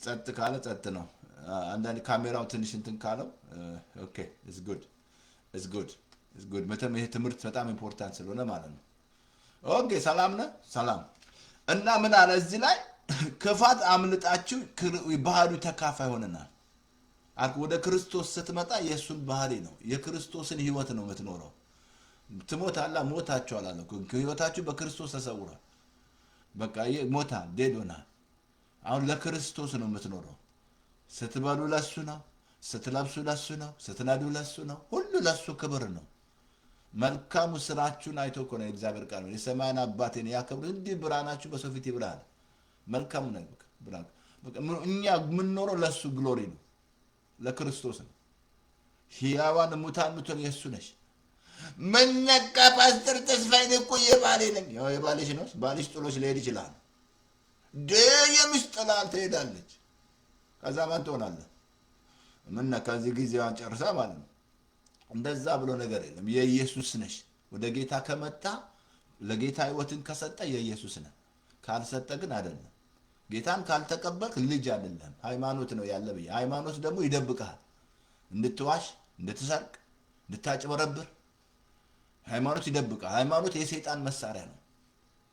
ጸጥ ካለ ጸጥ ነው። አንዳንድ ካሜራው ትንሽ እንትን ካለው ኦኬ ኢትስ ጉድ መተም ይሄ ትምህርት በጣም ኢምፖርታንት ስለሆነ ማለት ነው። ኦኬ ሰላም ነህ? ሰላም እና ምን አለ እዚህ ላይ ክፋት አምልጣችሁ ባህሪው ተካፋይ ሆነናል። ወደ ክርስቶስ ስትመጣ የእሱን ባህሪ ነው የክርስቶስን ህይወት ነው የምትኖረው። ትሞታለህ፣ ሞታችኋል አለ እኮ ህይወታችሁ በክርስቶስ ተሰውሯል። በቃ ሞታ ዴዶና አሁን ለክርስቶስ ነው የምትኖረው። ስትበሉ ለሱ ነው፣ ስትለብሱ ለሱ ነው፣ ስትነዱ ለሱ ነው። ሁሉ ለሱ ክብር ነው። መልካሙ ስራችሁን አይቶ እኮ ነው የእግዚአብሔር ቃል ነው የሰማይን አባቴን ያከብሩ እንዲህ ብርሃናችሁ በሰው ፊት ይብራል። መልካሙ ነው ብርሃን። እኛ የምንኖረው ለሱ ግሎሪ ነው፣ ለክርስቶስ ነው። ሕያዋን ሙታን ምትሆን የእሱ ነሽ። ምን ነካ ፓስተር ተስፋዬ እኮ የባሌ ነኝ። ያው የባልሽ ነው። ባልሽ ጥሎሽ ሊሄድ ይችላል። የሚስት ጥላል ትሄዳለች። ከዛ ማን ትሆናለህ? ምን ነካ ከዚህ ጊዜዋን ጨርሳ ማለት ነው። እንደዛ ብሎ ነገር የለም። የኢየሱስ ነሽ። ወደ ጌታ ከመጣ ለጌታ ህይወትን ከሰጠ የኢየሱስ ነህ። ካልሰጠ ግን አይደለም። ጌታን ካልተቀበልክ ልጅ አይደለም። ሃይማኖት ነው ያለ ብዬ። ሃይማኖት ደግሞ ይደብቅሃል። እንድትዋሽ፣ እንድትሰርቅ፣ እንድታጭበረብር ሃይማኖት ይደብቃል። ሃይማኖት የሰይጣን መሳሪያ ነው።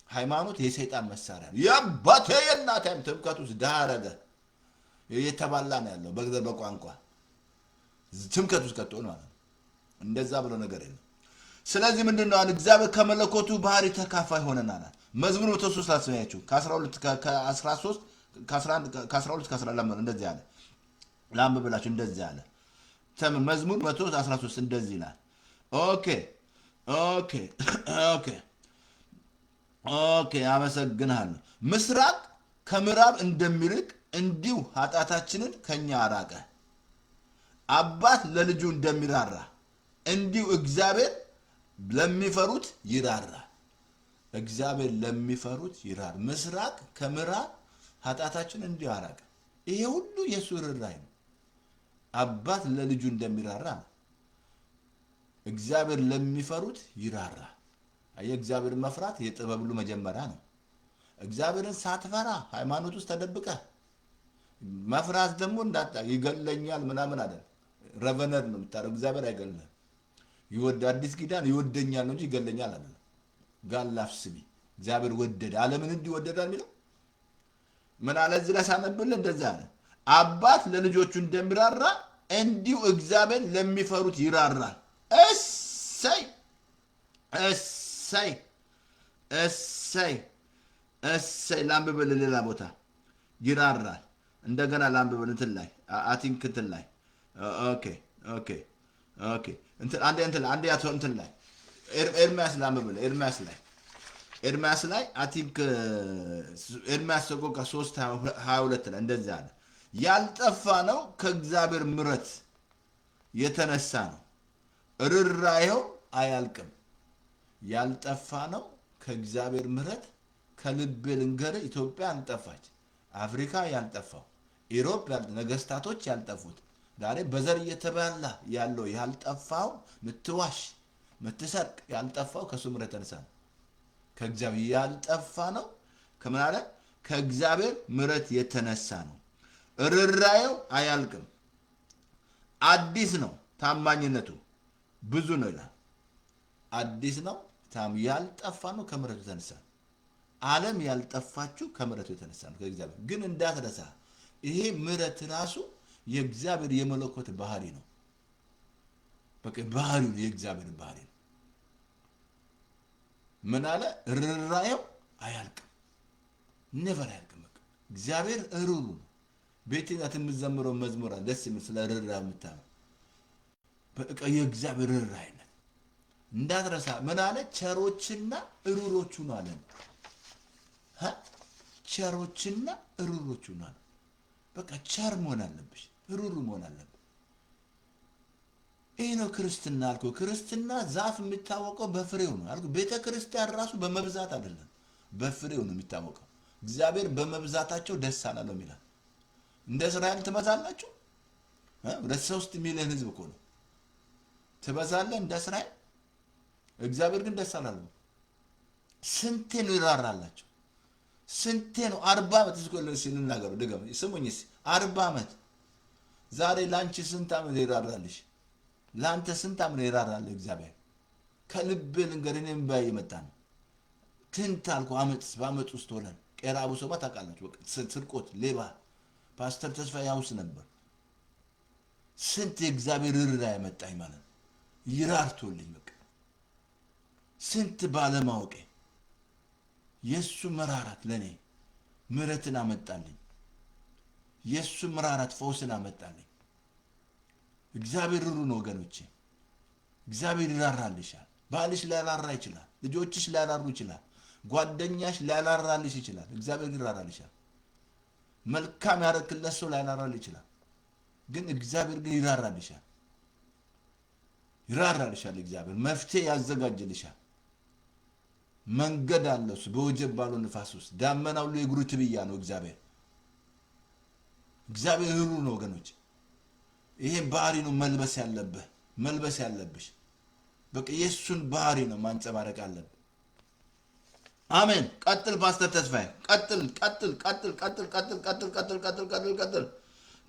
ሃይማኖት የሰይጣን መሳሪያ ነው። የአባቴ የእናቴም ትምክህት ውስጥ ድሃ አደረገ እየተባላ ነው ያለው በግዘር በቋንቋ ትምክህት ውስጥ ከቶ ማለት ነው። እንደዛ ብሎ ነገር የለም። ስለዚህ ምንድነው አለ እግዚአብሔር ከመለኮቱ ባህሪ ተካፋይ ሆነናል። መዝሙር 103 አስማያችሁ ከ12 ከ13 ከ11 ከ12 ከ11 እንደዚህ አለ። ላምብላችሁ እንደዚህ አለ። መዝሙር 113 እንደዚህ ይላል። ኦኬ ኦኬ ኦኬ ኦኬ አመሰግናለሁ። ምስራቅ ከምዕራብ እንደሚርቅ እንዲሁ ኃጢአታችንን ከኛ አራቀ። አባት ለልጁ እንደሚራራ እንዲሁ እግዚአብሔር ለሚፈሩት ይራራ። እግዚአብሔር ለሚፈሩት ይራራ። ምስራቅ ከምዕራብ ኃጢአታችንን እንዲሁ አራቀ። ይሄ ሁሉ የሱ ርኅራኄ ነው። አባት ለልጁ እንደሚራራ እግዚአብሔር ለሚፈሩት ይራራ። የእግዚአብሔር መፍራት የጥበብ ሁሉ መጀመሪያ ነው። እግዚአብሔርን ሳትፈራ ሃይማኖት ውስጥ ተደብቀ መፍራት ደግሞ እንዳጣ ይገለኛል ምናምን አይደል። ረቨነር ነው የምታረው። እግዚአብሔር አይገልም። ይወድ አዲስ ኪዳን ይወደኛል ነው እንጂ ይገለኛል አይደል። ጋላፍስቢ እግዚአብሔር ወደደ ዓለምን እንዲህ ወደዳል የሚለው ምን አለ እዚህ ላይ ሳነብልህ እንደዛ አለ። አባት ለልጆቹ እንደሚራራ እንዲሁ እግዚአብሔር ለሚፈሩት ይራራል። እሰይ እሰይ እሰይ እሰይ። ላንብብል ሌላ ቦታ ይራራል። እንደገና ላንብብል እንትን ላይ አቲንክ እንትን ላይ ኦኬ ኦኬ ኦኬ እንትን አንዴ ያቶ እንትን ላይ ኤርሚያስ ላንብብል ኤርሚያስ ላይ አቲንክ ኤርሚያስ ሰቆቃ 3:22 ላይ እንደዚህ አለ። ያልጠፋ ነው ከእግዚአብሔር ምሕረት የተነሳ ነው፣ ርኅራኄው አያልቅም። ያልጠፋ ነው ከእግዚአብሔር ምሕረት። ከልቤ ልንገርህ፣ ኢትዮጵያ ያልጠፋች፣ አፍሪካ ያልጠፋው፣ ኢሮፕ ነገስታቶች ያልጠፉት፣ ዛሬ በዘር እየተበላ ያለው ያልጠፋው፣ ምትዋሽ ምትሰርቅ ያልጠፋው ከሱ ምሕረት የተነሳ ነው። ከእግዚአብሔር ያልጠፋ ነው ከምን አለ? ከእግዚአብሔር ምሕረት የተነሳ ነው፣ ርኅራኄው አያልቅም። አዲስ ነው ታማኝነቱ ብዙ ነው ይላል። አዲስ ነው ያልጠፋ ነው ከምሕረቱ የተነሳ ነው። ዓለም ያልጠፋችው ከምሕረቱ የተነሳ ነው ከእግዚአብሔር። ግን እንዳትረሳ ይሄ ምሕረት ራሱ የእግዚአብሔር የመለኮት ባህሪ ነው። በቃ ባህሪው የእግዚአብሔር ባህሪ ነው። ምን አለ? ርኅራኄው አያልቅም። ነቨር አያልቅም። በቃ እግዚአብሔር ሩሩ ነው። ቤትኛት የምትዘምረው መዝሙር ደስ የሚል ስለ ርኅራኄ የምታየው በቃ የእግዚአብሔር ርኅራኄነት እንዳትረሳ። ምን አለ? ቸሮችና እሩሮቹ ነው አለ። ቸሮችና እሩሮቹ ነው አለ። በቃ ቸር መሆን አለብሽ፣ ሩሩ መሆን አለብሽ። ይህ ነው ክርስትና አልኩ። ክርስትና ዛፍ የሚታወቀው በፍሬው ነው አልኩ። ቤተ ክርስቲያን ራሱ በመብዛት አይደለም በፍሬው ነው የሚታወቀው። እግዚአብሔር በመብዛታቸው ደስ አላለው ይላል። እንደ እስራኤል ትበዛላችሁ። ወደ 3 ሚሊዮን ህዝብ እኮ ነው ትበዛለህ እንደ እስራኤል። እግዚአብሔር ግን ደስ አላለው። ስንቴ ነው ይራራላቸው? ስንቴ ነው 40 ዓመት እስኮለ ሲልናገሩ ደገም ስሙኝ። 40 ዓመት ዛሬ ላንቺ ስንት ዓመት ይራራልሽ? ላንተ ስንት ዓመት ይራራል እግዚአብሔር? ከልብ ልንገር እኔም ባይ የመጣ ነው። ትንት አልኩ ዓመት በዓመት ውስጥ ሆነን ቄራቡ ሰባ ታውቃላችሁ። በቃ ስርቆት፣ ሌባ ፓስተር ተስፋ ያውስ ነበር። ስንት የእግዚአብሔር ርኅራኄ ያመጣኝ ማለት ነው። ይራርቶልኝ በቃ ስንት ባለማወቄ የሱ መራራት ለኔ ምሕረትን አመጣልኝ። የሱ መራራት ፈውስን አመጣልኝ። እግዚአብሔር ሩሩ ነው ወገኖቼ። እግዚአብሔር ይራራልሻል። ባልሽ ላይራራ ይችላል። ልጆችሽ ላይራሩ ይችላል። ጓደኛሽ ላይራራልሽ ይችላል። እግዚአብሔር ይራራልሻል። መልካም ያረክለት ሰው ላይራራልሽ ይችላል። ግን እግዚአብሔር ግን ይራራልሻል። ይራራልሻል። እግዚአብሔር መፍትሄ ያዘጋጅልሻል። መንገድ አለው። በወጀብ ባለው ንፋስ ውስጥ ዳመና ሁሉ የእግሩ ትብያ ነው። እግዚአብሔር ሩሩ ነው ወገኖች። ይሄን ባህሪ ነው መልበስ ያለብህ መልበስ ያለብሽ። በቃ የሱን ባህሪ ነው ማንጸባረቅ አለብህ። አሜን። ቀጥል ፓስተር ተስፋዬ ቀጥል ቀጥል ቀጥል ቀጥል ቀጥል ቀጥል ቀጥል ቀጥል ቀጥል ቀጥል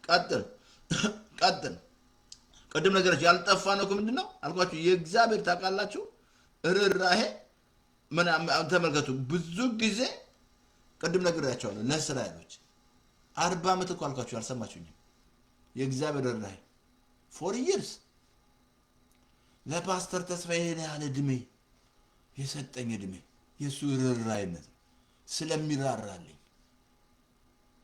ቀጥል ቀጥል። ቅድም ነገሮች ያልጠፋ ነው ምንድን ነው አልኳችሁ? የእግዚአብሔር ታውቃላችሁ ርኅራኄ ተመልከቱ። ብዙ ጊዜ ቅድም ነግሬያቸዋለሁ ለእስራኤሎች 40 ዓመት እኮ አልኳችሁ አልሰማችሁኝም? የእግዚአብሔር ርኅራኄ ፎር ይርስ ለፓስተር ተስፋዬ ያህል እድሜ የሰጠኝ እድሜ የእሱ ርኅራኄነት ስለሚራራልኝ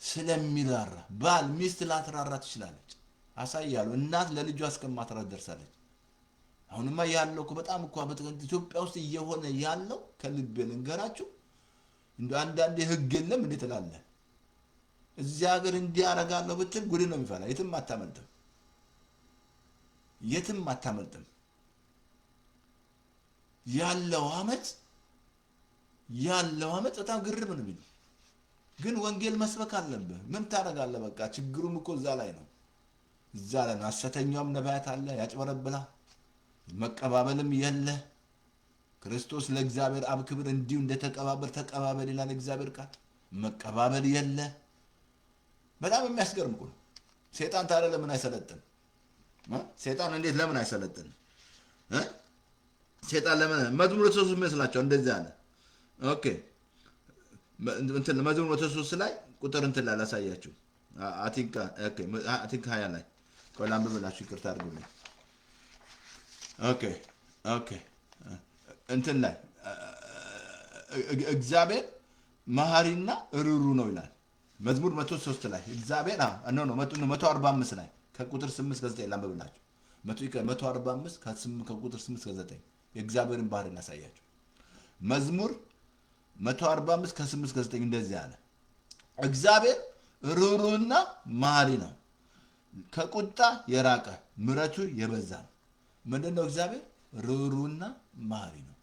ስለሚራራ ባል ሚስት ላትራራ ትችላለች። አሳያለሁ። እናት ለልጇ እስከማትራራ ደርሳለች። አሁንማ ያለው እኮ በጣም እኮ ኢትዮጵያ ውስጥ እየሆነ ያለው ከልቤ ልንገራችሁ። እንደ አንዳንዴ ህግ የለም እንዴ ትላለህ? እዚህ ሀገር እንዲህ አደርጋለሁ ብትል ጉድ ነው የሚፈላ። የትም አታመልጥም፣ የትም አታመልጥም። ያለው አመት በጣም ግርም ነው የሚለው። ግን ወንጌል መስበክ አለብህ። ምን ታደርጋለህ? በቃ ችግሩም እኮ እዛ ላይ ነው፣ እዛ ላይ ነው። ሐሰተኛውም ነቢያት አለ፣ ያጭበረብላል። መቀባበልም የለ። ክርስቶስ ለእግዚአብሔር አብ ክብር እንዲሁ እንደተቀባበል ተቀባበል ይላል እግዚአብሔር ቃል። መቀባበል የለ። በጣም የሚያስገርም እኮ ነው። ሴጣን ታዲያ ለምን አይሰለጥን? ሴጣን እንዴት ለምን አይሰለጥን? ሴጣን ለምን መዝሙር 3 ይመስላቸው እንደዚህ አለ። ኦኬ እንትን መዝሙር 3 ላይ ቁጥር እንትን ላይ ላሳያችሁ። አቲንካ 20 ላይ ቆላም ብላችሁ ይቅርታ አድርጉልኝ። ኦኬ እንትን ላይ እግዚአብሔር መሐሪና ርሩ ነው ይላል። መዝሙር 103 ላይ እግዚአብሔር ነው 145 ላይ ከቁጥር 8 እስከ 9 ላንብብላችሁ። 145 ከቁጥር 8 እስከ 9 የእግዚአብሔርን ባህሪ እናሳያችሁ። መዝሙር 145 ከ8 እስከ 9 እንደዚህ አለ። እግዚአብሔር ርሩና መሐሪ ነው፣ ከቁጣ የራቀ ምሕረቱ የበዛ ነው። ምንድን ነው? እግዚአብሔር ርሩና መሐሪ ነው።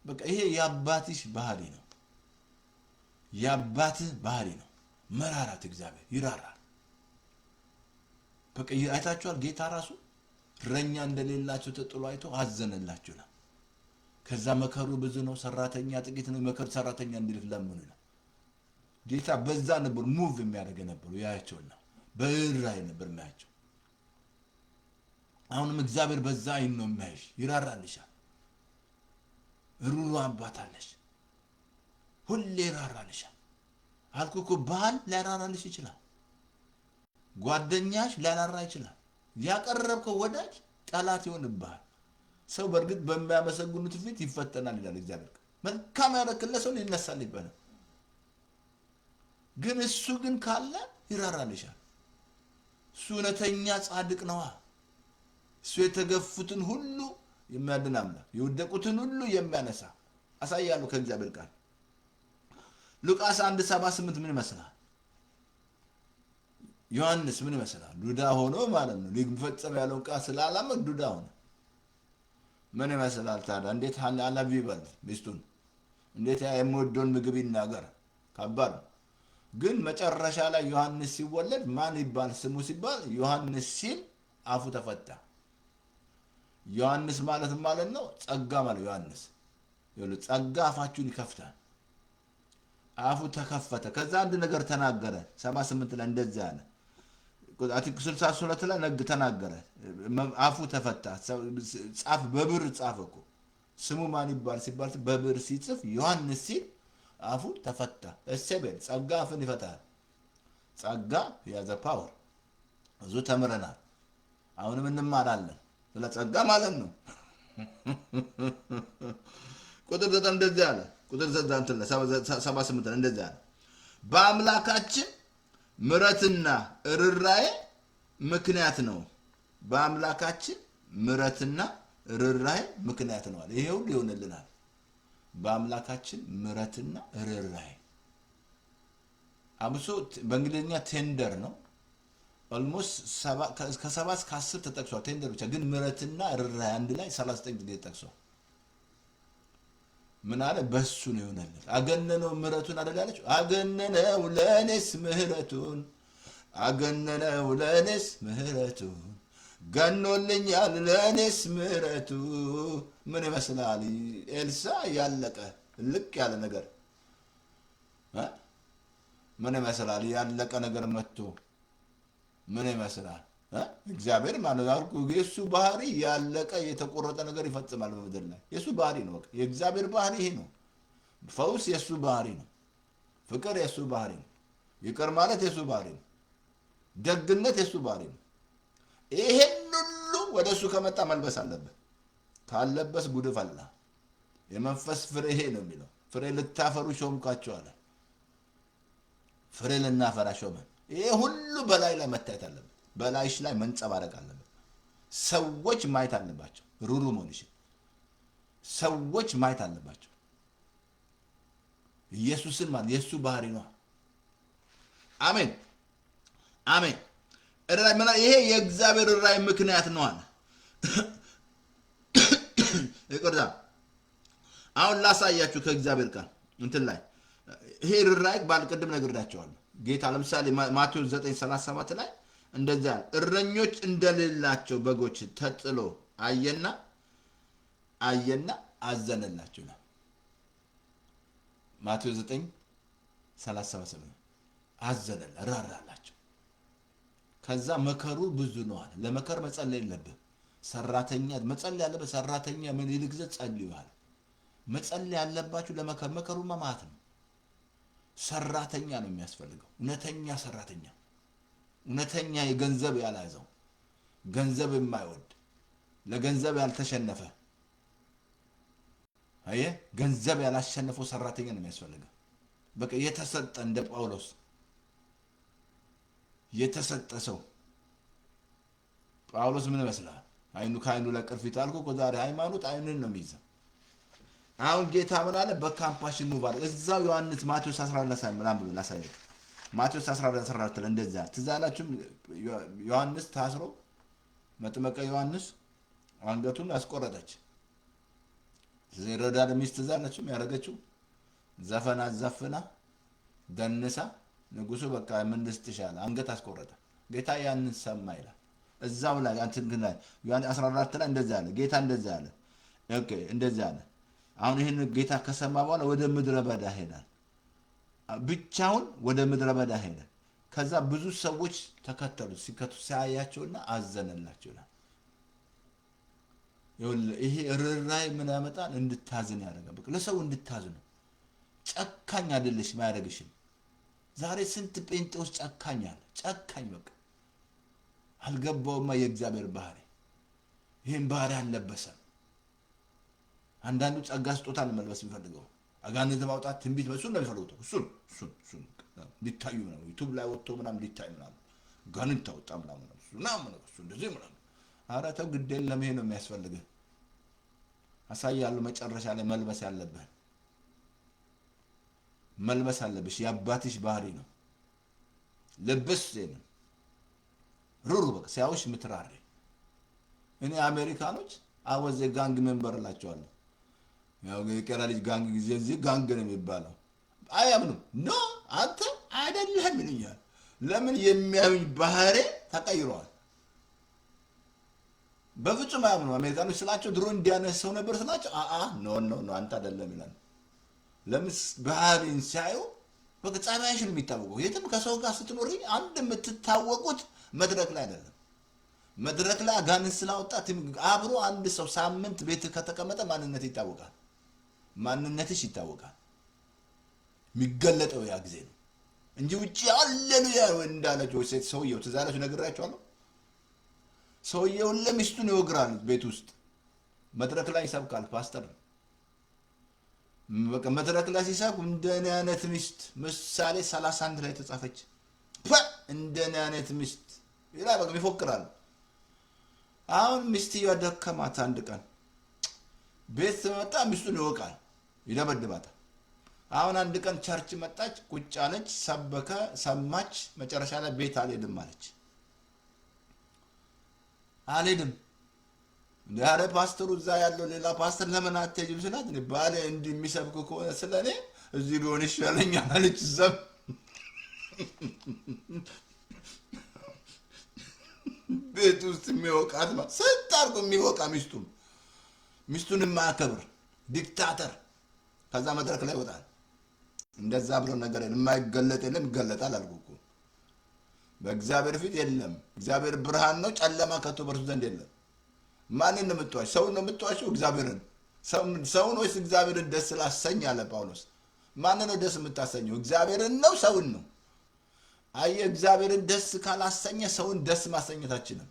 በቃ ይሄ የአባትሽ ባህሪ ነው፣ የአባትህ ባህሪ ነው። መራራት እግዚአብሔር ይራራል። በቃ አይታችኋል። ጌታ ራሱ እረኛ እንደሌላቸው ተጥሎ አይቶ አዘነላችሁ ነው። ከዛ መከሩ ብዙ ነው፣ ሰራተኛ ጥቂት ነው፣ መከሩ ሰራተኛ እንዲልክ ለምኑ ነው። ጌታ በዛ ነበር ሙቭ የሚያደርገ ነበሩ። ያያቸውና በርህራኄ ነበር የሚያያቸው። አሁንም እግዚአብሔር በዛ አይን ነው የሚያይሽ፣ ይራራልሻል። ሩሩ አባት አለሽ፣ ሁሌ ይራራልሻል። አልኩ እኮ ባል ሊያራራልሽ ይችላል፣ ጓደኛሽ ሊያራራ ይችላል፣ ያቀረብከው ወዳጅ ጠላት ይሆንብሃል። ሰው በእርግጥ በሚያመሰግኑት ፊት ይፈተናል ይላል እግዚአብሔር። መልካም ያደረክለት ሰው ይነሳል ይባላል። ግን እሱ ግን ካለ ይራራልሻል። እሱ እውነተኛ ጻድቅ ነዋ። እሱ የተገፉትን ሁሉ የሚያድን አምላክ፣ የወደቁትን ሁሉ የሚያነሳ አሳያለሁ ከእግዚአብሔር ቃል። ሉቃስ 1:78 ምን ይመስላል? ዮሐንስ ምን ይመስላል? ዱዳ ሆኖ ማለት ነው። ሊፈጸም ያለውን ቃል ስላላመን ዱዳ ሆነ። ምን ይመስላል ታዲያ? እንዴት አላቪ ይበል ሚስቱን? እንዴት የምወደውን ምግብ ይናገር? ከባድ ነው። ግን መጨረሻ ላይ ዮሐንስ ሲወለድ ማን ይባል ስሙ ሲባል ዮሐንስ ሲል አፉ ተፈታ። ዮሐንስ ማለት ነው ጸጋ ማለት ዮሐንስ ይኸውልህ፣ ጸጋ አፋችሁን ይከፍታል። አፉ ተከፈተ። ከዛ አንድ ነገር ተናገረ። 78 ላይ እንደዚህ አለ። አርቲክል 62 ላይ ነግ ተናገረ። አፉ ተፈታ። ጻፍ በብር ጻፈ እኮ ስሙ ማን ይባል ሲባል በብር ሲጽፍ ዮሐንስ ሲል አፉ ተፈታ። እሰበል ጸጋ አፍን ይፈታል። ጸጋ ያዘ ፓወር ብዙ ተምረናል። አሁንም እንማራለን ስለ ጸጋ ማለት ነው። ቁጥር 9 እንደዚህ አለ። ቁጥር 78 እንደዚህ አለ። በአምላካችን ምሕረትና ርኅራኄ ምክንያት ነው። በአምላካችን ምሕረትና ርኅራኄ ምክንያት ነው አለ። ይሄ ሁሉ ይሆንልናል በአምላካችን ምሕረትና ርኅራኄ። አብሶ በእንግሊዝኛ ቴንደር ነው። ኦልሞስት ከ7 እስከ 10 ተጠቅሷል። ቴንደር ብቻ ግን ምሕረትና ርኅራኄ አንድ ላይ 39 ጊዜ ተጠቅሷል። ምን አለ? በሱ ነው ይሆነልን። አገነነው ምሕረቱን አደላለች። አገነነው ለእኔስ ምሕረቱን፣ አገነነው ለእኔስ ምሕረቱን፣ ገኖልኛል ለእኔስ ምሕረቱ። ምን ይመስላል? ኤልሳ ያለቀ ልቅ ያለ ነገር ምን ይመስላል? ያለቀ ነገር መጥቶ ምን ይመስላል? እግዚአብሔር ማለት አልኩ የሱ ባህሪ ያለቀ የተቆረጠ ነገር ይፈጽማል በምድር ላይ። የሱ ባህሪ ነው። በቃ የእግዚአብሔር ባህሪ ይሄ ነው። ፈውስ የሱ ባህሪ ነው። ፍቅር የሱ ባህሪ ነው። ይቅር ማለት የሱ ባህሪ ነው። ደግነት የሱ ባህሪ ነው። ይሄን ሁሉ ወደ እሱ ከመጣ መልበስ አለበት። ካለበስ ጉድ ፈላ። የመንፈስ ፍሬ ይሄ ነው የሚለው። ፍሬ ልታፈሩ ሾምኳቸው አለ። ፍሬ ልናፈራ ሾመን። ይሄ ሁሉ በላይ ላይ መታየት አለበት። በላይሽ ላይ መንጸባረቅ አለበት። ሰዎች ማየት አለባቸው። ሩሩ መሆንሽ ሰዎች ማየት አለባቸው። ኢየሱስን ማለት የሱ ባህሪ ነው። አሜን አሜን። ይሄ የእግዚአብሔር ራእይ ምክንያት ነው አለ። ይቅርታ አሁን ላሳያችሁ ከእግዚአብሔር ቃል እንትን ላይ ይሄ ራእይ ባልቀድም ነግሬያቸዋለሁ። ጌታ ለምሳሌ ማቴዎስ 9:37 ላይ እንደዚያ እረኞች እንደሌላቸው በጎች ተጥሎ አየና አዘነላቸው ነው። ማቴዎስ 9:37 አዘነላ ራራላቸው። ከዛ መከሩ ብዙ ነው አለ። ለመከር መጸለይ የለብህም። ሰራተኛ መጸለይ ያለበት ሰራተኛ ምን ይልክ ዘ ጸልዩ አለ። መጸለይ ያለባችሁ ለመከር መከሩ ማማት ነው። ሰራተኛ ነው የሚያስፈልገው። እውነተኛ ሰራተኛ፣ እውነተኛ የገንዘብ ያልያዘው፣ ገንዘብ የማይወድ፣ ለገንዘብ ያልተሸነፈ፣ ገንዘብ ያላሸነፈው ሰራተኛ ነው የሚያስፈልገው። በቃ የተሰጠ እንደ ጳውሎስ የተሰጠ ሰው። ጳውሎስ ምን ይመስላል? አይኑ ከአይኑ ላይ ቅርፊት አልኩ እኮ ዛሬ ሃይማኖት አይኑን ነው የሚይዘው። አሁን ጌታ ምን አለ? በካምፓሽን ሙቭ አለ። እዛው ዮሐንስ ማቴዎስ 14 ላይ ምናምን ብሎ ላሳየው። ማቴዎስ 14 ላይ እንደዛ ትዝ አላችሁም? ዮሐንስ ታስሮ መጥመቀ ዮሐንስ አንገቱን አስቆረጠች። ዘሮዳ ሚስት ትዝ አላችሁም? ያደረገችው ዘፈና ዘፍና ደንሳ ንጉሱ በቃ ምን ልስጥሻል አንገት አስቆረጠ። ጌታ ያንን ሰማ ይላል። እዛው ላይ አንተን ግን ላይ ዮሐንስ 14 ላይ እንደዛ አለ። ጌታ እንደዛ አለ። ኦኬ እንደዛ አለ። አሁን ይሄን ጌታ ከሰማ በኋላ ወደ ምድረ በዳ ሄዳል። ብቻውን ወደ ምድረ በዳ ሄደ። ከዛ ብዙ ሰዎች ተከተሉት። ሲያያቸውና አዘነላቸው ይላል። ይሄ ርራይ ምን ያመጣል? እንድታዝን ያደርጋል። በቃ ለሰው እንድታዝኑ። ጨካኝ አይደለሽ ማያደርግሽም። ዛሬ ስንት ጴንጤዎች ጨካኝ አለ። ጨካኝ በቃ አልገባውማ የእግዚአብሔር ባህሪ። ይሄን ባህሪ አልለበሰም። አንዳንዱ ጸጋ ስጦታ ነው መልበስ የሚፈልገው። አጋንንት ማውጣት፣ ትንቢት እሱን ነው የሚፈልገው። እሱን ሊታዩ ነው። ዩቲዩብ ላይ ወጥቶ ምናምን ሊታዩ ምናምን አጋንንት ታወጣ ምናምን እሱ እንደዚህ ምናምን። ኧረ ተው ግድ የለም። ይሄ ነው የሚያስፈልግህ። አሳያለሁ መጨረሻ ላይ መልበስ ያለብህ መልበስ አለብሽ። የአባትሽ ባህሪ ነው። ልብስ ነው ሩሩ በቃ ሲያውሽ ምትራሪ። እኔ አሜሪካኖች አወዘ ጋንግ ሜምበር እላቸዋለሁ። ያው የቀራ ልጅ ጋንግ ጊዜ እዚህ ጋንግ ነው የሚባለው። አያምኑም። ኖ አንተ አይደለህም ይሉኛል። ለምን? የሚያዩኝ ባህሪ ተቀይሯል። በፍጹም አያምኑ አሜሪካኖች ስላቸው ድሮ እንዲያነሰው ነበር ስላቸው ኖ አንተ አይደለም ይላል። ለምን? ባህሪን ሲያዩ በቃ ጸባይሽ ነው የሚታወቀው። የትም ከሰው ጋር ስትኖሪ አንድ የምትታወቁት መድረክ ላይ አይደለም። መድረክ ላይ አጋንንት ስላወጣት አብሮ አንድ ሰው ሳምንት ቤት ከተቀመጠ ማንነት ይታወቃል። ማንነትሽ ይታወቃል። የሚገለጠው ያ ጊዜ ነው እንጂ ውጪ ሃሌሉያ እንዳለችው ሴት ሰውየው ትዛለች ነግራቸዋለሁ። ሰውየው ለሚስቱን ይወግራል ቤት ውስጥ። መድረክ ላይ ይሰብካል ፓስተር። በቃ መድረክ ላይ ሲሰብክ እንደኔ አይነት ሚስት ምሳሌ 31 ላይ ተጻፈች። እንደኔ አይነት ሚስት ይላል። በቃ ይፎክራል። አሁን ሚስትየዋ ደከማት። አንድ ቀን ቤት መጣ፣ ሚስቱን ይወቃል፣ ይደበድባታል። አሁን አንድ ቀን ቸርች መጣች፣ ቁጭ አለች፣ ሰበከ፣ ሰማች። መጨረሻ ላይ ቤት አልሄድም አለች። አልሄድም ዳረ ፓስተሩ እዛ ያለው ሌላ ፓስተር ለምን አትሄጂም ስላት እኔ ባለ እንዲህ የሚሰብክ ከሆነ ስለኔ እዚህ ቢሆን ይሻለኛል አለች። ዘም ቤት ውስጥ የሚወቃት ስንት አድርጎ የሚወቃ ሚስቱን የማያከብር ዲክታተር ከዛ መድረክ ላይ ይወጣል። እንደዛ ብሎ ነገር የማይገለጥ የለም፣ ይገለጣል አልኩህ እኮ። በእግዚአብሔር ፊት የለም። እግዚአብሔር ብርሃን ነው፣ ጨለማ ከቶ በእርሱ ዘንድ የለም። ማንን ነው የምትዋሽ? ሰውን ነው የምትዋሽው? እግዚአብሔርን? ሰውን ወይስ እግዚአብሔርን ደስ ላሰኝ አለ ጳውሎስ። ማንን ነው ደስ የምታሰኘው? እግዚአብሔርን ነው ሰውን ነው? አየህ፣ እግዚአብሔርን ደስ ካላሰኘ ሰውን ደስ ማሰኘታችንም።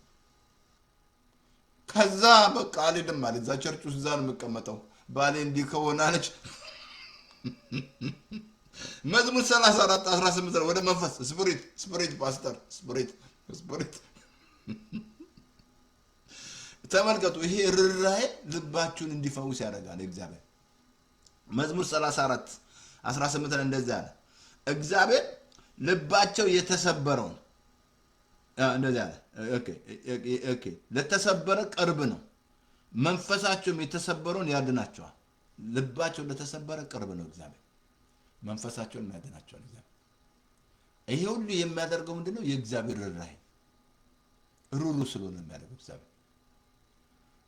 ከዛ በቃ አልሄድም አለ። እዛ ቸርች ውስጥ እዛ ነው የምቀመጠው። ባሌ እንዲህ ከሆናለች መዝሙር 34 18 ወደ መንፈስ ስፒሪት ፓስተር ስፒሪት ተመልከቱ። ይሄ ርራይ ልባችሁን እንዲፈውስ ያደርጋል እግዚአብሔር። መዝሙር 34 18 ላይ እንደዛ አለ። እግዚአብሔር ልባቸው የተሰበረውን እንደዛ አለ። ኦኬ ለተሰበረ ቅርብ ነው፣ መንፈሳቸውም የተሰበረውን ያድናቸዋል። ልባቸው ለተሰበረ ቅርብ ነው እግዚአብሔር፣ መንፈሳቸውን ያድናቸዋል እግዚአብሔር። ይሄ ሁሉ የሚያደርገው ምንድነው? የእግዚአብሔር ርራይ ሩሩ ስለሆነ የሚያደርገው እግዚአብሔር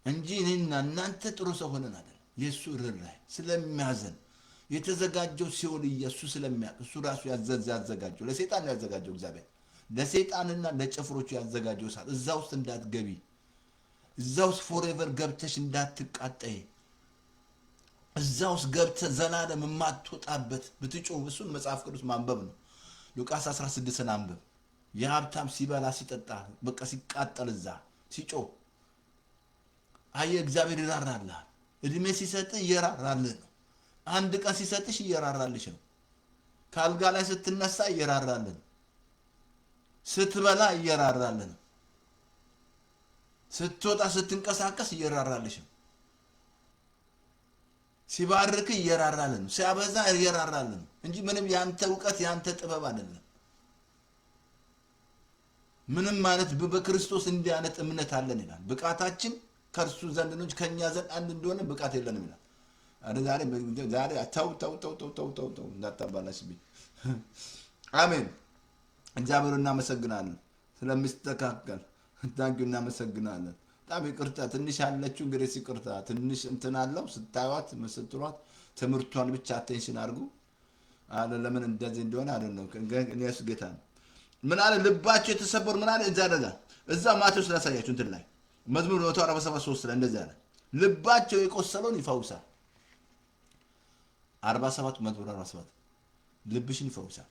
እንጂ እኔና እናንተ ጥሩ ሰው ሆነን አይደለም። የእሱ ርራይ ስለሚያዘን የተዘጋጀው ሲኦል ኢየሱስ ስለሚያውቅ እሱ ራሱ ያዘጋጀው ለሰይጣን ነው ያዘጋጀው እግዚአብሔር። ለሰይጣንና ለጭፍሮቹ ያዘጋጀው እሳት እዛ ውስጥ እንዳትገቢ፣ እዛ ውስጥ ፎሬቨር ገብተሽ እንዳትቃጠይ፣ እዛ ውስጥ ገብተህ ዘላለም የማትወጣበት ብትጮህ። እሱን መጽሐፍ ቅዱስ ማንበብ ነው። ሉቃስ 16ን አንብብ። የሀብታም ሲበላ ሲጠጣ በቃ ሲቃጠል እዛ ሲጮህ አየህ፣ እግዚአብሔር ይራራልሃል። እድሜ ሲሰጥህ እየራራልህ ነው። አንድ ቀን ሲሰጥሽ እየራራልሽ ነው። ከአልጋ ላይ ስትነሳ እየራራልህ ነው። ስትበላ እየራራልህ ነው። ስትወጣ ስትንቀሳቀስ እየራራልሽ ነው። ሲባርክ እየራራልህ ነው። ሲያበዛ እየራራልህ ነው እንጂ ምንም ያንተ እውቀት ያንተ ጥበብ አይደለም። ምንም ማለት በክርስቶስ እንዲህ አይነት እምነት አለን ይላል። ብቃታችን ከእርሱ ዘንድ ነው፣ ከኛ ዘንድ አንድ እንደሆነ ብቃት የለንም ይላል። ዛሬ ተው እንዳታባላሽብኝ። አሜን። እግዚአብሔር እናመሰግናለን ስለሚስተካከል ታንኪዩ እናመሰግናለን። በጣም ይቅርታ ትንሽ ያለችው እንግዲህ ይቅርታ ትንሽ እንትን አለው ስታዩት መስጥሯት ትምህርቷን ብቻ አቴንሽን አድርጉ አለ። ለምን እንደዚህ እንደሆነ አይደለም። እኔስ ጌታ ነው። ምን አለ? ልባቸው የተሰበሩ ምን አለ? እዛ ማቴዎስ ላሳያችሁ እንትን ላይ መዝሙር 147 ላይ እንደዚህ አለ። ልባቸው የቆሰለውን ይፈውሳል። 47 መዝሙር 47 ልብሽን ይፈውሳል።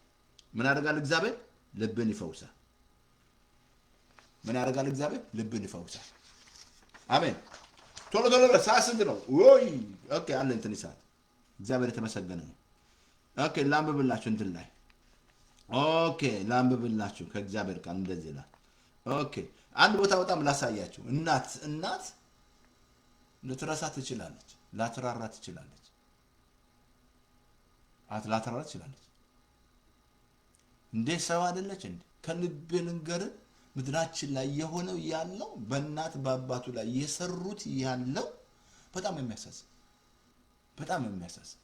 ምን ያደርጋል እግዚአብሔር? ልብን ይፈውሳል። ምን ያደርጋል እግዚአብሔር? ልብን ይፈውሳል። አሜን። ቶሎ ሰዓት ስንት ነው? ወይ ኦኬ አለ እንትን ሰዓት። እግዚአብሔር የተመሰገነ ነው። ኦኬ ላንብብላችሁ እንትን ላይ ኦኬ ላንብብላችሁ ከእግዚአብሔር ቃል እንደዚህ ይላል። ኦኬ አንድ ቦታ በጣም ላሳያችሁ። እናት ልትረሳ ትችላለች፣ ላትራራ ትችላለች፣ ላትራራ ትችላለች። እንዴ ሰው አይደለች እንዴ? ከልብ ልንገርህ፣ ምድራችን ላይ የሆነው ያለው በእናት በአባቱ ላይ የሰሩት ያለው በጣም የሚያሳዝን በጣም የሚያሳዝን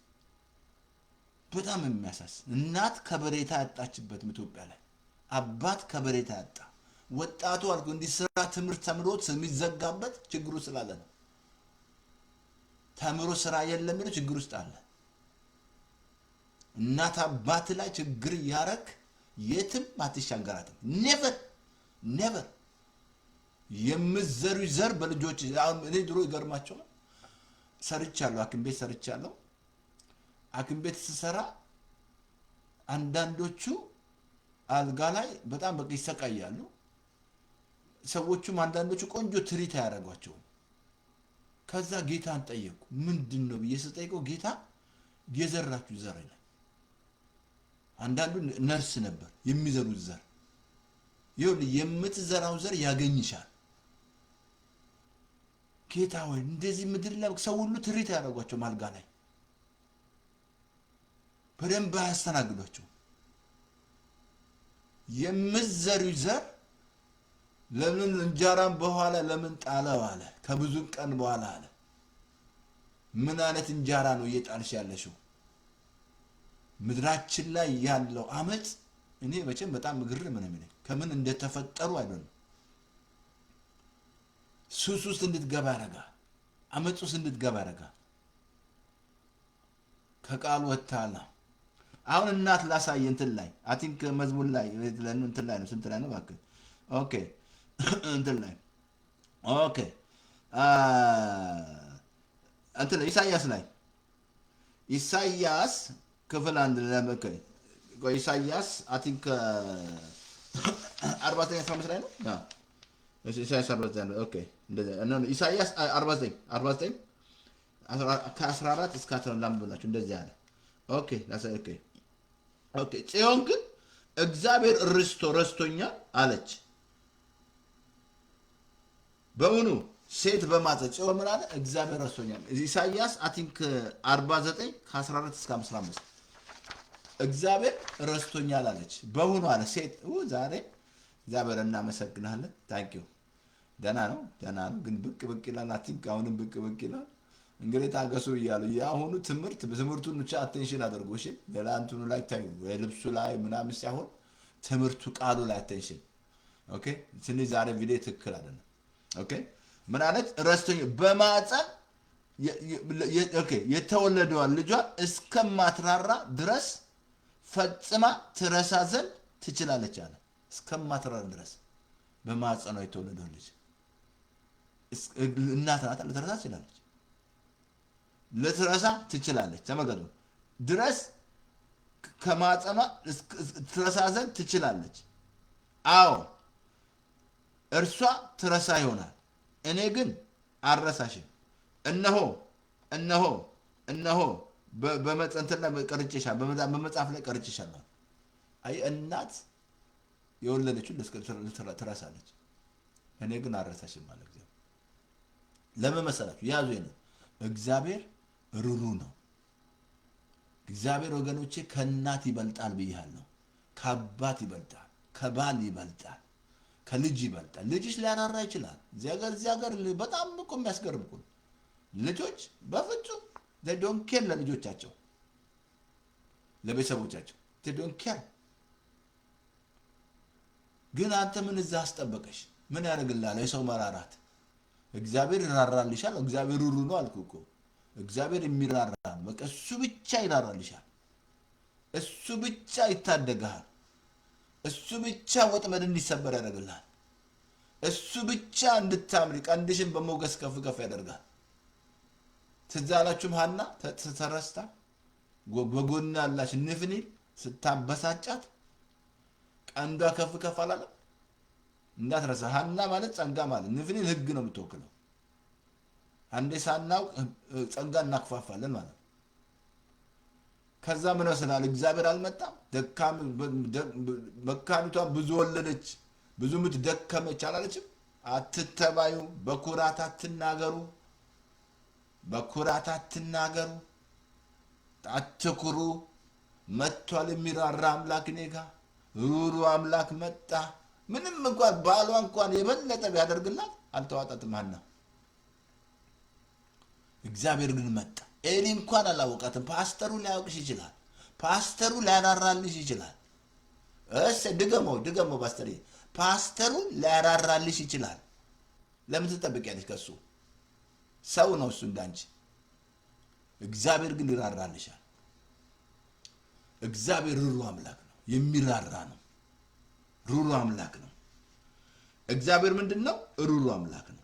እናት ከበሬታ ያጣችበት ኢትዮጵያ ላይ አባት ከበሬታ ያጣ ወጣቱ አልኩ እንዲሰራ ትምህርት ተምሮት የሚዘጋበት ችግሩ ስላለ ነው። ተምሮ ስራ የለም የሚለው ችግር ውስጥ አለ። እናት አባት ላይ ችግር ያረክ የትም አትሻገራትም። ኔቨር የምትዘሩ ዘር በልጆች እኔ ድሮ ይገርማቸዋል። ሰርቻለሁ፣ ሐኪም ቤት ሰርቻለሁ። ሐኪም ቤት ስሰራ አንዳንዶቹ አልጋ ላይ በጣም በቃ ይሰቃያሉ። ሰዎቹም አንዳንዶቹ ቆንጆ ትሪት አያደርጓቸውም። ከዛ ጌታን ጠየቁ። ምንድን ነው ብዬ ስጠይቀው ጌታ የዘራችሁ ዘር ይላል። አንዳንዱ ነርስ ነበር የሚዘሩት ዘር። ይኸውልህ የምትዘራው ዘር ያገኝሻል። ጌታ ሆይ እንደዚህ ምድር ላይ ሰው ሁሉ ትሪት ያደርጓቸው አልጋ ላይ በደንብ አያስተናግዷቸው። የምትዘሪው ዘር ለምን እንጀራን በኋላ ለምን ጣለው አለ። ከብዙ ቀን በኋላ አለ። ምን አይነት እንጀራ ነው እየጣልሽ ያለሽው? ምድራችን ላይ ያለው አመጽ እኔ መቼም በጣም ግርም ነው የሚለኝ። ከምን እንደተፈጠሩ አይደለም። ሱስ ውስጥ እንድትገባ ያደርጋል። አመጽ ውስጥ እንድትገባ ያደርጋል። ከቃሉ ወጥተሃል። አሁን እናት ላሳይ እንትን ላይ አይ ቲንክ መዝሙር ላይ እንትን ላይ ነው ስንት ላይ ነው እባክህ? ኦኬ እንትን ላይ ኦኬ እንትን ኢሳይያስ ላይ ኢሳይያስ ክፍል 1 ለመከይ ኢሳይያስ አይ ቲንክ 49:15 ላይ ነው። ኢሳይያስ 49 ኦኬ ኢሳይያስ 49 ከ14 እስከ 11 ላምብላችሁ እንደዚህ አለ። ኦኬ ኦኬ ጽዮን ግን እግዚአብሔር ረስቶኛል አለች። በእውኑ ሴት በማፀን ጽዮን ምን አለ? እግዚአብሔር ረስቶኛል። ኢሳይያስ አይ ቲንክ 49 ከ14 እስከ 15 እግዚአብሔር ረስቶኛል አለች። በእውኑ አለ ሴት ዛሬ እግዚአብሔር እናመሰግናለን። ታንኪዩ ደህና ነው ግን ብቅ ይላል። አይ ቲንክ አሁንም ብቅ ይላል። እንግዲህ ታገሱ እያሉ የአሁኑ ትምህርቱን ብቻ አቴንሽን አድርጎ እሺ። ሌላ እንትኑ ላይ ታዩ ልብሱ ላይ ምናምን ሳይሆን ትምህርቱ ቃሉ ላይ አቴንሽን። ኦኬ ትንሽ ዛሬ ቪዲዮ ትክክል አይደለም። ኦኬ ምን አለች? ረስቶኝ በማፀን የተወለደዋን ልጇን እስከማትራራ ድረስ ፈጽማ ትረሳ ዘንድ ትችላለች አለ። እስከማትራራ ድረስ በማፀኗ የተወለደውን ልጅ እናት ናት፣ ልትረሳ ትችላለች። ልትረሳ ትችላለች። ተመልከቱ፣ ድረስ ከማፀኗ ትረሳ ዘንድ ትችላለች። አዎ እርሷ ትረሳ ይሆናል፣ እኔ ግን አልረሳሽም። እነሆ በመጽንት ላይ ቀርጬሻለሁ፣ በመጽሐፍ ላይ ቀርጬሻለሁ። አይ እናት የወለደችውን ትረሳለች፣ እኔ ግን አልረሳሽም ማለት ነው። ለምን መሰላችሁ? ያዙ ነው እግዚአብሔር ሩሩ ነው። እግዚአብሔር ወገኖቼ ከእናት ይበልጣል ብያለሁ። ከአባት ይበልጣል፣ ከባል ይበልጣል፣ ከልጅ ይበልጣል። ልጅሽ ሊያራራ ይችላል። እዚህ ሀገር በጣም እኮ የሚያስገርም እኮ ልጆች በፍጹም ዶንት ኬር ለልጆቻቸው፣ ለቤተሰቦቻቸው ዶንት ኬር። ግን አንተ ምን እዛ አስጠበቀሽ? ምን ያደርግልሃል? የሰው መራራት እግዚአብሔር ይራራልሻል። እግዚአብሔር ሩሩ ነው አልኩ እኮ። እግዚአብሔር የሚራራ በቃ እሱ ብቻ ይራራልሻል። እሱ ብቻ ይታደግሃል። እሱ ብቻ ወጥመድ እንዲሰበር ያደርግልሃል። እሱ ብቻ እንድታምሪ ቀንድሽን በሞገስ ከፍ ያደርጋል። ትዝ አላችሁም? ሐና ተረስታ በጎን ያላች ንፍኒል ስታበሳጫት ቀንዷ ከፍ አላለም? እንዳትረሳ። ሐና ማለት ጸጋ ማለት፣ ንፍኒል ህግ ነው የምትወክለው። አንዴ ሳናውቅ ጸጋ እናክፋፋለን ማለት። ከዛ ምን ወስናል? እግዚአብሔር አልመጣም። መካኒቷ ብዙ ወለደች፣ ብዙ ምት ደከመች አላለችም? አትተባዩ፣ በኩራት አትናገሩ፣ አትኩሩ። መጥቷል የሚራራ አምላክ እኔ ጋ፣ ሩሩ አምላክ መጣ። ምንም እንኳን ባሏ እንኳን የበለጠ ቢያደርግላት አልተዋጣትም ሐና። እግዚአብሔር ግን መጣ። ኤሊ እንኳን አላወቃትም። ፓስተሩ ሊያውቅሽ ይችላል። ፓስተሩ ሊያራራልሽ ይችላል። ድገመው ፓስተር፣ ፓስተሩ ሊያራራልሽ ይችላል። ለምን ትጠብቂያለሽ ከሱ? ሰው ነው እሱ እንዳንቺ። እግዚአብሔር ግን ይራራልሻል። እግዚአብሔር ሩሩ አምላክ ነው፣ የሚራራ ነው። ሩሩ አምላክ ነው። እግዚአብሔር ምንድን ነው? ሩሩ አምላክ ነው።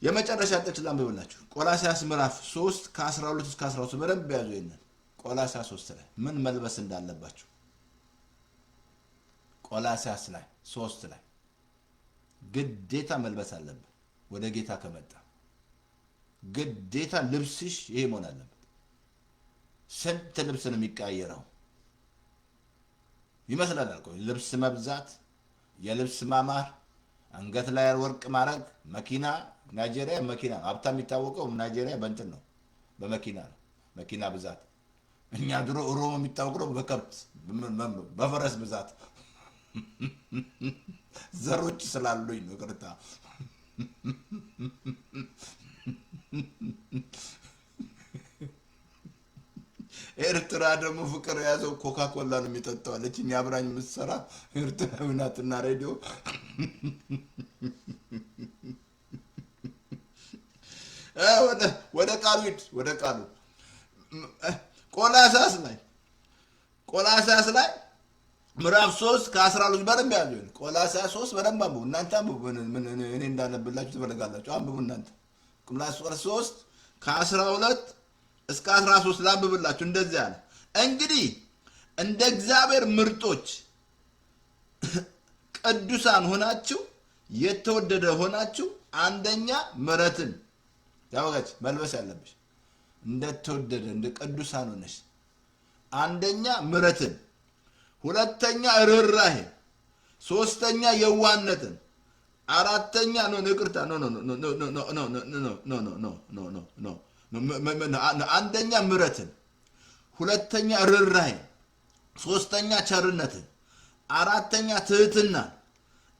የመጨረሻ ጥቅስ ላንብብላችሁ። ቆላስይስ ምዕራፍ 3 ከ12 እስከ 13 በደንብ ያዙ። ይሄንን ቆላስይስ 3 ላይ ምን መልበስ እንዳለባችሁ፣ ቆላስይስ ላይ 3 ላይ ግዴታ መልበስ አለበት። ወደ ጌታ ከመጣ ግዴታ ልብስሽ ይሄ መሆን አለበት። ስንት ልብስ ነው የሚቀያየረው ይመስላል እኮ። ልብስ መብዛት፣ የልብስ ማማር፣ አንገት ላይ ወርቅ ማድረግ፣ መኪና። ናይጄሪያ መኪና ሀብታም የሚታወቀው ናይጄሪያ በእንትን ነው፣ በመኪና ነው፣ መኪና ብዛት። እኛ ድሮ ኦሮሞ የሚታወቀው በከብት በፈረስ ብዛት። ዘሮች ስላሉኝ ነው። ቅርታ ኤርትራ ደግሞ ፍቅር የያዘው ኮካኮላ ነው የሚጠጣው አለች። እኛ አብራኝ የምትሰራ ኤርትራዊ ናትና ሬዲዮ ወደ ቃሉ ሂድ። ወደ ቃሉ ቆላስይስ ላይ ምዕራፍ 3 ከ12 በደንብ ያዙ። ቆላስይስ 3 በደንብ አንብቡ። እናንተ አንብቡ። እኔ እንዳነብላችሁ ትፈልጋላችሁ? አንብቡ እናንተ። ቆላስይስ 3 ከ12 እስከ 13 ላንብብላችሁ። እንደዚህ አለ። እንግዲህ እንደ እግዚአብሔር ምርጦች ቅዱሳን ሆናችሁ የተወደደ ሆናችሁ አንደኛ ምሕረትን ያወጋች መልበስ ያለብሽ እንደተወደደ እንደ ቅዱሳን ሆነሽ አንደኛ ምሕረትን፣ ሁለተኛ ርኅራኄ፣ ሶስተኛ የዋህነትን፣ አራተኛ አንደኛ ምሕረትን፣ ሁለተኛ ርኅራኄ፣ ሶስተኛ ቸርነትን፣ አራተኛ ትህትናን፣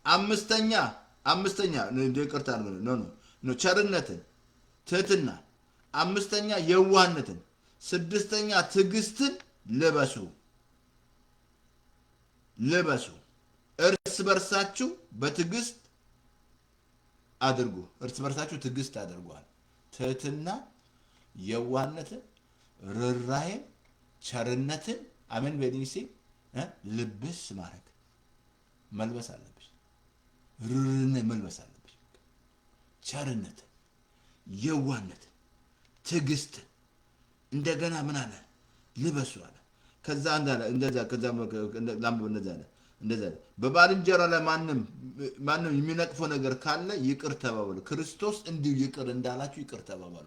አምስተኛ ቸርነትን፣ ትህትናን፣ አምስተኛ የዋህነትን፣ ስድስተኛ ትዕግስትን ልበሱ። እርስ በርሳችሁ በትዕግስት አድርጉ። እርስ በርሳችሁ ትዕግስት አድርጓል። ትህትና፣ የዋህነትን፣ ርኅራኄን፣ ቸርነትን አሜን በዲሲ ልብስ ማድረግ መልበስ አለብሽ። ርኅራኄን መልበስ አለብሽ። ቸርነትን፣ የዋህነትን፣ ትዕግስትን እንደገና ምን አለ ልበሱ አለ። ከዛ እንዳለ እንደዛ ከዛ ላምብ እንደዛ አለ እንደዛ በባልንጀራ ላይ ማንም የሚነቅፈው ነገር ካለ ይቅር ተባባሉ፣ ክርስቶስ እንዲሁ ይቅር እንዳላችሁ ይቅር ተባባሉ።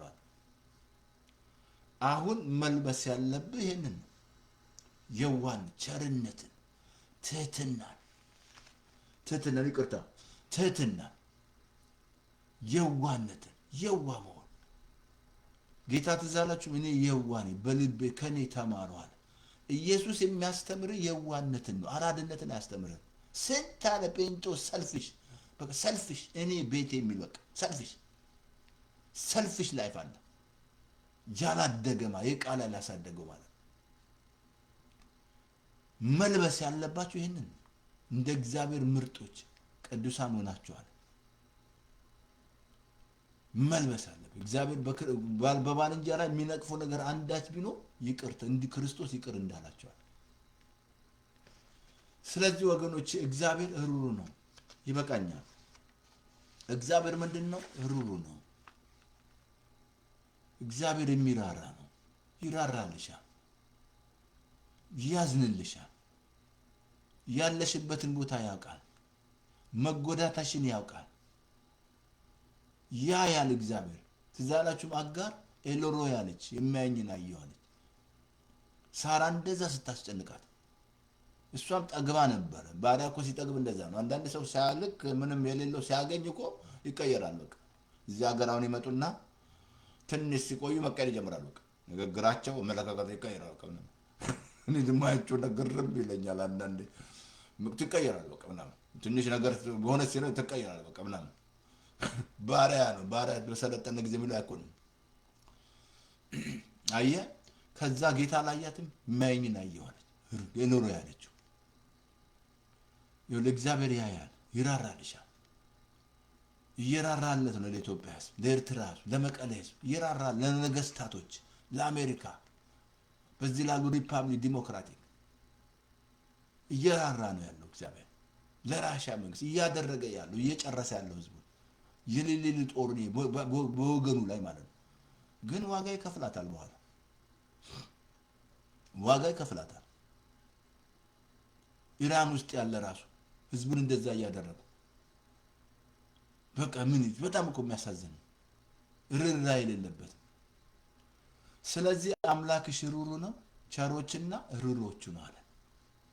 አሁን መልበስ ያለብህ ይሄንን ነው። የዋህነትን፣ ቸርነትን፣ ትህትናን ይቅርታ፣ ትህትናን፣ የዋህነትን የዋህ መሆን ጌታ ትዝ አላችሁ? እኔ የዋህ ነኝ በልቤ ከኔ ተማሩ አለ። ኢየሱስ የሚያስተምር የዋህነትን ነው፣ አራድነትን አያስተምርም። ስንት አለ ጴንጦስ ሰልፊሽ እኔ ቤቴ የሚል በቃ ሰልፊሽ ላይፍ አለ። ያላደገማ የቃል ያላሳደገው ማለት መልበስ ያለባችሁ ይህንን እንደ እግዚአብሔር ምርጦች ቅዱሳን ሆናችኋል። መልበስ አለበት። እግዚአብሔር በባልንጀራ የሚነቅፈው ነገር አንዳች ቢኖር ይቅርታ እንዲህ ክርስቶስ ይቅር እንዳላቸዋል። ስለዚህ ወገኖች እግዚአብሔር ሩሩ ነው። ይበቃኛል። እግዚአብሔር ምንድን ነው? ሩሩ ነው። እግዚአብሔር የሚራራ ነው። ይራራልሻል፣ ያዝንልሻል። ያለሽበትን ቦታ ያውቃል። መጎዳታሽን ያውቃል። ያያል እግዚአብሔር። ትዝ አላችሁም? አጋር ኤሎሮይ አለች፣ የሚያየኝን አየሁ አለች። ሳራ እንደዛ ስታስጨንቃት እሷም ጠግባ ነበረ። ባሪያ እኮ ሲጠግብ እንደዛ ነው። አንዳንድ ሰው ሲያልክ ምንም የሌለው ሲያገኝ እኮ ይቀየራል። በቃ እዚህ ሀገር አሁን ይመጡና ትንሽ ሲቆዩ መቀየር ይጀምራሉ። በቃ ንግግራቸው፣ አመለካከት ይቀየራል። በቃ እኔ ዝማያቸው ነገርም ይለኛል አንዳንዴ። ትቀየራል በቃ ምናምን ትንሽ ነገር በሆነ ሲለው ትቀየራል በቃ ምናምን። ባሪያ ነው። ባሪያ በሰለጠነ ጊዜ የሚለው አይኮንም። አየህ፣ ከዛ ጌታ ላያትም የሚያየኝን አየሁ አለች። የኖሮ ያለችው ለእግዚአብሔር ያያል፣ ይራራልሻል። እየራራለት ነው ለኢትዮጵያ ሕዝብ፣ ለኤርትራ ሕዝብ፣ ለመቀሌ ሕዝብ እየራራል፣ ለነገስታቶች፣ ለአሜሪካ በዚህ ላሉ ሪፐብሊክ ዲሞክራቲክ እየራራ ነው ያለው እግዚአብሔር። ለራሻ መንግስት እያደረገ ያለው እየጨረሰ ያለው ሕዝቡ የሌሊት ጦር በወገኑ ላይ ማለት ነው። ግን ዋጋ ይከፍላታል። በኋላ ዋጋ ይከፍላታል። ኢራን ውስጥ ያለ ራሱ ህዝቡን እንደዛ እያደረጉ በቃ ምን በጣም እኮ የሚያሳዝን ርኅራኄ የሌለበት። ስለዚህ አምላክሽ ሩሩ ነው፣ ቸሮችና ሩሮቹ ነው አለ።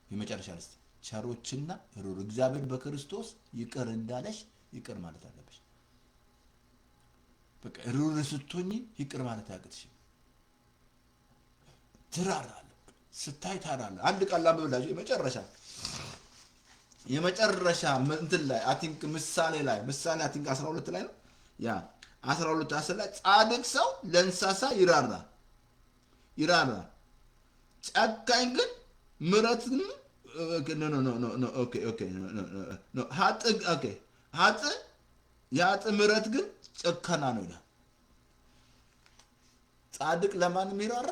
የመጨረሻ ልስጥ፣ ቸሮችና ሩሩ። እግዚአብሔር በክርስቶስ ይቅር እንዳለሽ ይቅር ማለት አለብሽ። በቃ ሩሩ ስትሆኚ ይቅር ማለት አያቅትሽም። ትራራለህ፣ ስታይ ታራለህ። አንድ ቃል ላምብላችሁ። የመጨረሻ እንትን ላይ አይ ቲንክ ምሳሌ 12 ላይ ነው። ያ 12 10 ላይ ጻድቅ ሰው ለእንስሳ ይራራል፣ ጨካኝ ግን ምሕረትን ኃጥእ ምሕረት ግን ጭከና ነው ይላል። ጻድቅ ለማንም ይራራ፣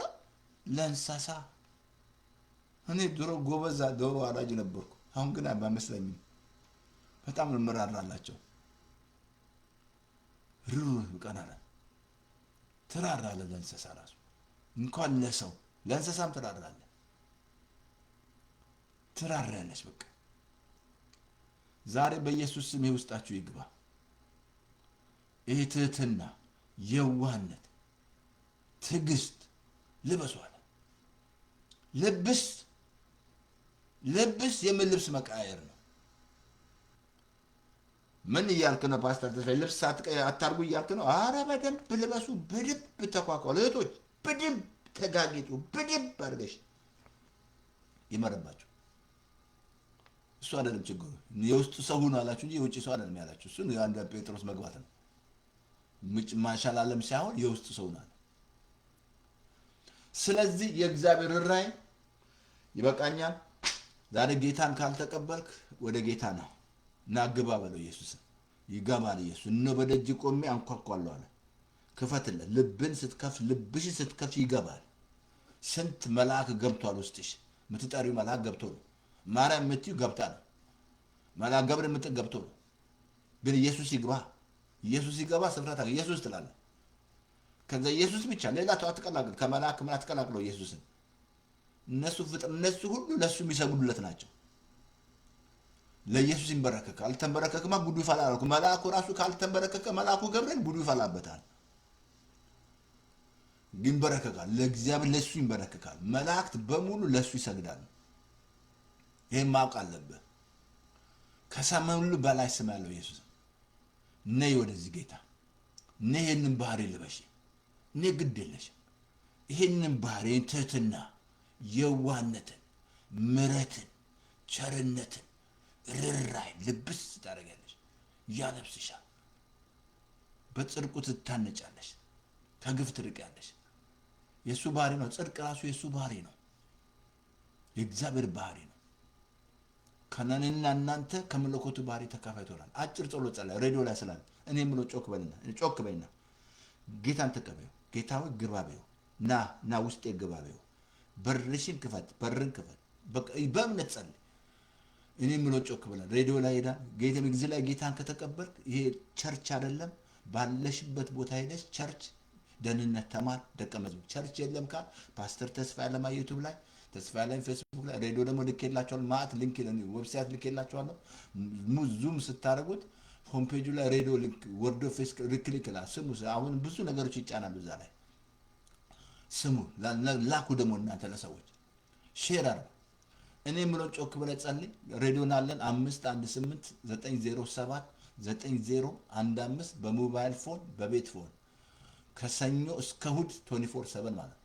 ለእንስሳ እኔ ድሮ ጎበዝ ዶሮ አራጅ ነበርኩ። አሁን ግን አይመስለኝም። በጣም ነው የምራራላቸው። ሩሩ ቀናለ ትራራለህ ለእንስሳ ራሱ እንኳን ለሰው ለእንስሳም ትራራለህ። ትራራለች በቃ። ዛሬ በኢየሱስ ስም ውስጣችሁ ይግባ። ይህ ትህትና፣ የዋህነት፣ ትዕግስት ልበሱ አለ። ልብስ የምን ልብስ መቃየር ነው? ምን እያልክ ነው ፓስተር ተስፋዬ? ልብስ አታርጉ እያልክ ነው? አረ በደንብ ልበሱ፣ በደንብ ተኳኳሉ። እህቶች በደንብ ተጋጌጡ፣ በደንብ አድርገሽ ይመረባቸው። እሱ አይደለም ችግሩ። የውስጥ ሰው ሁኑ አላችሁ እንጂ የውጭ ሰው አይደለም ያላችሁ። እሱ አንድ ጴጥሮስ መግባት ነው። ማሻላለም ሳይሆን የውስጥ ሰው ነው። ስለዚህ የእግዚአብሔር ራእይ ይበቃኛል። ዛሬ ጌታን ካልተቀበልክ ወደ ጌታ ነው እና ግባ በለው። ኢየሱስ ይገባል። ኢየሱስ እነሆ በደጅ ቆሜ አንኳኳለሁ አለ። ክፈትለት። ልብሽን ስትከፍት ይገባል። ስንት መልአክ ገብቷል ውስጥሽ። የምትጠሪው መልአክ ገብቶ ነው። ማርያም የምትይው ገብታ ነው። መልአክ ገብርኤል የምትል ገብቶ ነው። ግን ኢየሱስ ይግባ። ኢየሱስ ይገባ ስፍራት ኢየሱስ ትላለህ። ከዛ ኢየሱስ ብቻ ሌላ ተው አትቀላቅል። ከመልአክ ምን አትቀላቅለው ኢየሱስን። እነሱ ሁሉ ለሱ የሚሰግዱለት ናቸው። ለኢየሱስ ይንበረከካል። አልተንበረከከማ ጉዱ ይፈላል። መልአኩ ራሱ ካልተንበረከከ መልአኩ ገብርኤል ጉዱ ይፈላበታል። ይንበረከካል። ለእግዚአብሔር ለሱ ይንበረከካል። መላእክት በሙሉ ለሱ ይሰግዳሉ። ይሄን ማወቅ አለብህ። ከሰማይ ሁሉ በላይ ስም ያለው ኢየሱስ ነይ ወደዚህ ጌታ ነይ። ይሄንን ባህሪ ልበሽ። ነይ ግድ የለሽ። ይሄንን ባህሪ ትህትና፣ የዋህነትን፣ ምሕረትን፣ ቸርነትን፣ ርኅራኄ ልብስ ታደርጊያለሽ። ያለብስሻል። በጽድቁ ትታነጫለሽ። ከግፍ ትርቂያለሽ። የእሱ ባህሪ ነው። ጽድቅ ራሱ የእሱ ባህሪ ነው። የእግዚአብሔር ባህሪ ነው። ከነንና እናንተ ከመለኮቱ ባህሪ ተካፋይ ትሆናል። አጭር ጸሎት ጸልይ። ሬዲዮ ላይ ስላለ እኔ የምለው ጮክ በይና ጌታን ተቀበይው። ጌታው ግባ በይው። ና ውስጤ ግባ በይው። በርሽን ክፈት፣ በርን ክፈት። በእምነት ጸልይ። እኔ የምለው ጮክ ብለን ሬዲዮ ላይ ሄዳ ጊዜ ላይ ጌታን ከተቀበልክ ይሄ ቸርች አይደለም። ባለሽበት ቦታ ሄደሽ ቸርች ደህንነት ተማር፣ ደቀ መዝሙር። ቸርች የለም ካል ፓስተር ተስፋ ያለማ ዩቲዩብ ላይ ተስፋ ያለኝ ፌስቡክ ላይ ሬዲዮ ደግሞ ልኬላችኋለሁ። ማት ሊንክ ዌብሳይት ልኬላችኋለሁ። ዙም ስታደርጉት ሆም ፔጁ ላይ ሬዲዮ ሊንክ ወርዶ ፌስ ልክልክላ ስሙ። አሁን ብዙ ነገሮች ይጫናሉ እዛ ላይ ስሙ። ላኩ ደግሞ እናንተ ለሰዎች ሼር አድርጉ። እኔ የምለው ጮክ ብለህ ጸልይ። ሬዲዮን አለን 518-907-9015 በሞባይል ፎን በቤት ፎን ከሰኞ እስከ እሑድ 24/7 ማለት ነው።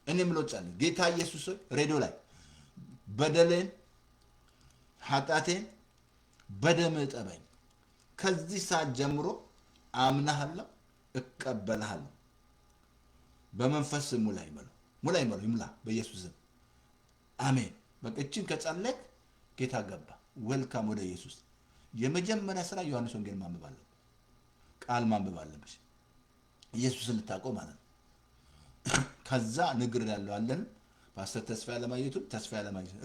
እኔ የምለው ጸልይ። ጌታ ኢየሱስ ሆይ ሬዲዮ ላይ በደሌን ኃጢአቴን በደም እጠበኝ። ከዚህ ሰዓት ጀምሮ አምናሃለሁ፣ እቀበልሃለሁ። በመንፈስ ሙላኝ በለው ይሙላ በኢየሱስ ስም አሜን። በቃ እችን ከጸለይክ ጌታ ገባ። ዌልካም ወደ ኢየሱስ። የመጀመሪያ ስራ ዮሐንስ ወንጌል ማንበብ አለብህ። ቃል ማንበብ አለብሽ። ኢየሱስን ልታውቀው ማለት ነው። ከዛ ንግር ያለው አለን ፓስተር ተስፋ ያለማየቱ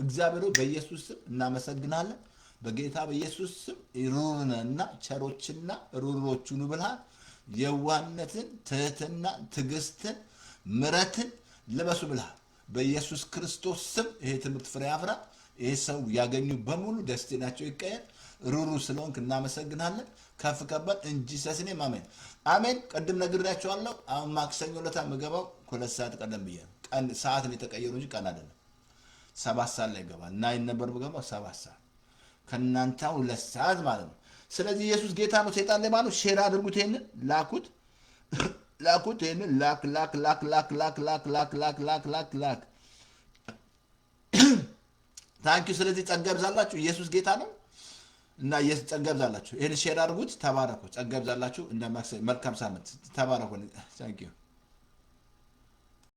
እግዚአብሔር በኢየሱስ ስም እናመሰግናለን። በጌታ በኢየሱስ ስም ሩሩንና ቸሮችና ሩሮቹን ብልሃል የዋህነትን፣ ትህትና፣ ትዕግስትን፣ ምሕረትን ልበሱ ብልሃል። በኢየሱስ ክርስቶስ ስም ይሄ ትምህርት ፍሬ ያፍራ። ይሄ ሰው ያገኙ በሙሉ ደስታቸው ይቀየር። ሩሩ ስለሆንክ እናመሰግናለን። ከፍ ከበል እንጂ ሰስኔ አሜን አሜን። ቅድም ነግሬያቸዋለሁ። አሁን ማክሰኞ ዕለት የምገባው 2 ሰዓት ቀደም ብዬ ነው። ቀን ሰዓት ነው የተቀየሩ እንጂ ቀን አይደለም። 7 ሰዓት ላይ ይገባል እና ነበር የምገባው 7 ሰዓት ከእናንተ 2 ሰዓት ማለት ነው። ስለዚህ ኢየሱስ ጌታ ነው። ሰይጣን ላይ ማለት ሼር አድርጉት። ይሄንን ላኩት። ይሄንን ላክ ታንኪዩ። ስለዚህ ጸጋ ይብዛላችሁ። ኢየሱስ ጌታ ነው እና ኢየሱስ ጸጋ ይብዛላችሁ። ይሄን ሼር አድርጉት። ተባረኩ። ጸጋ ይብዛላችሁ። መልካም ሳምንት። ተባረኩ። ታንኪዩ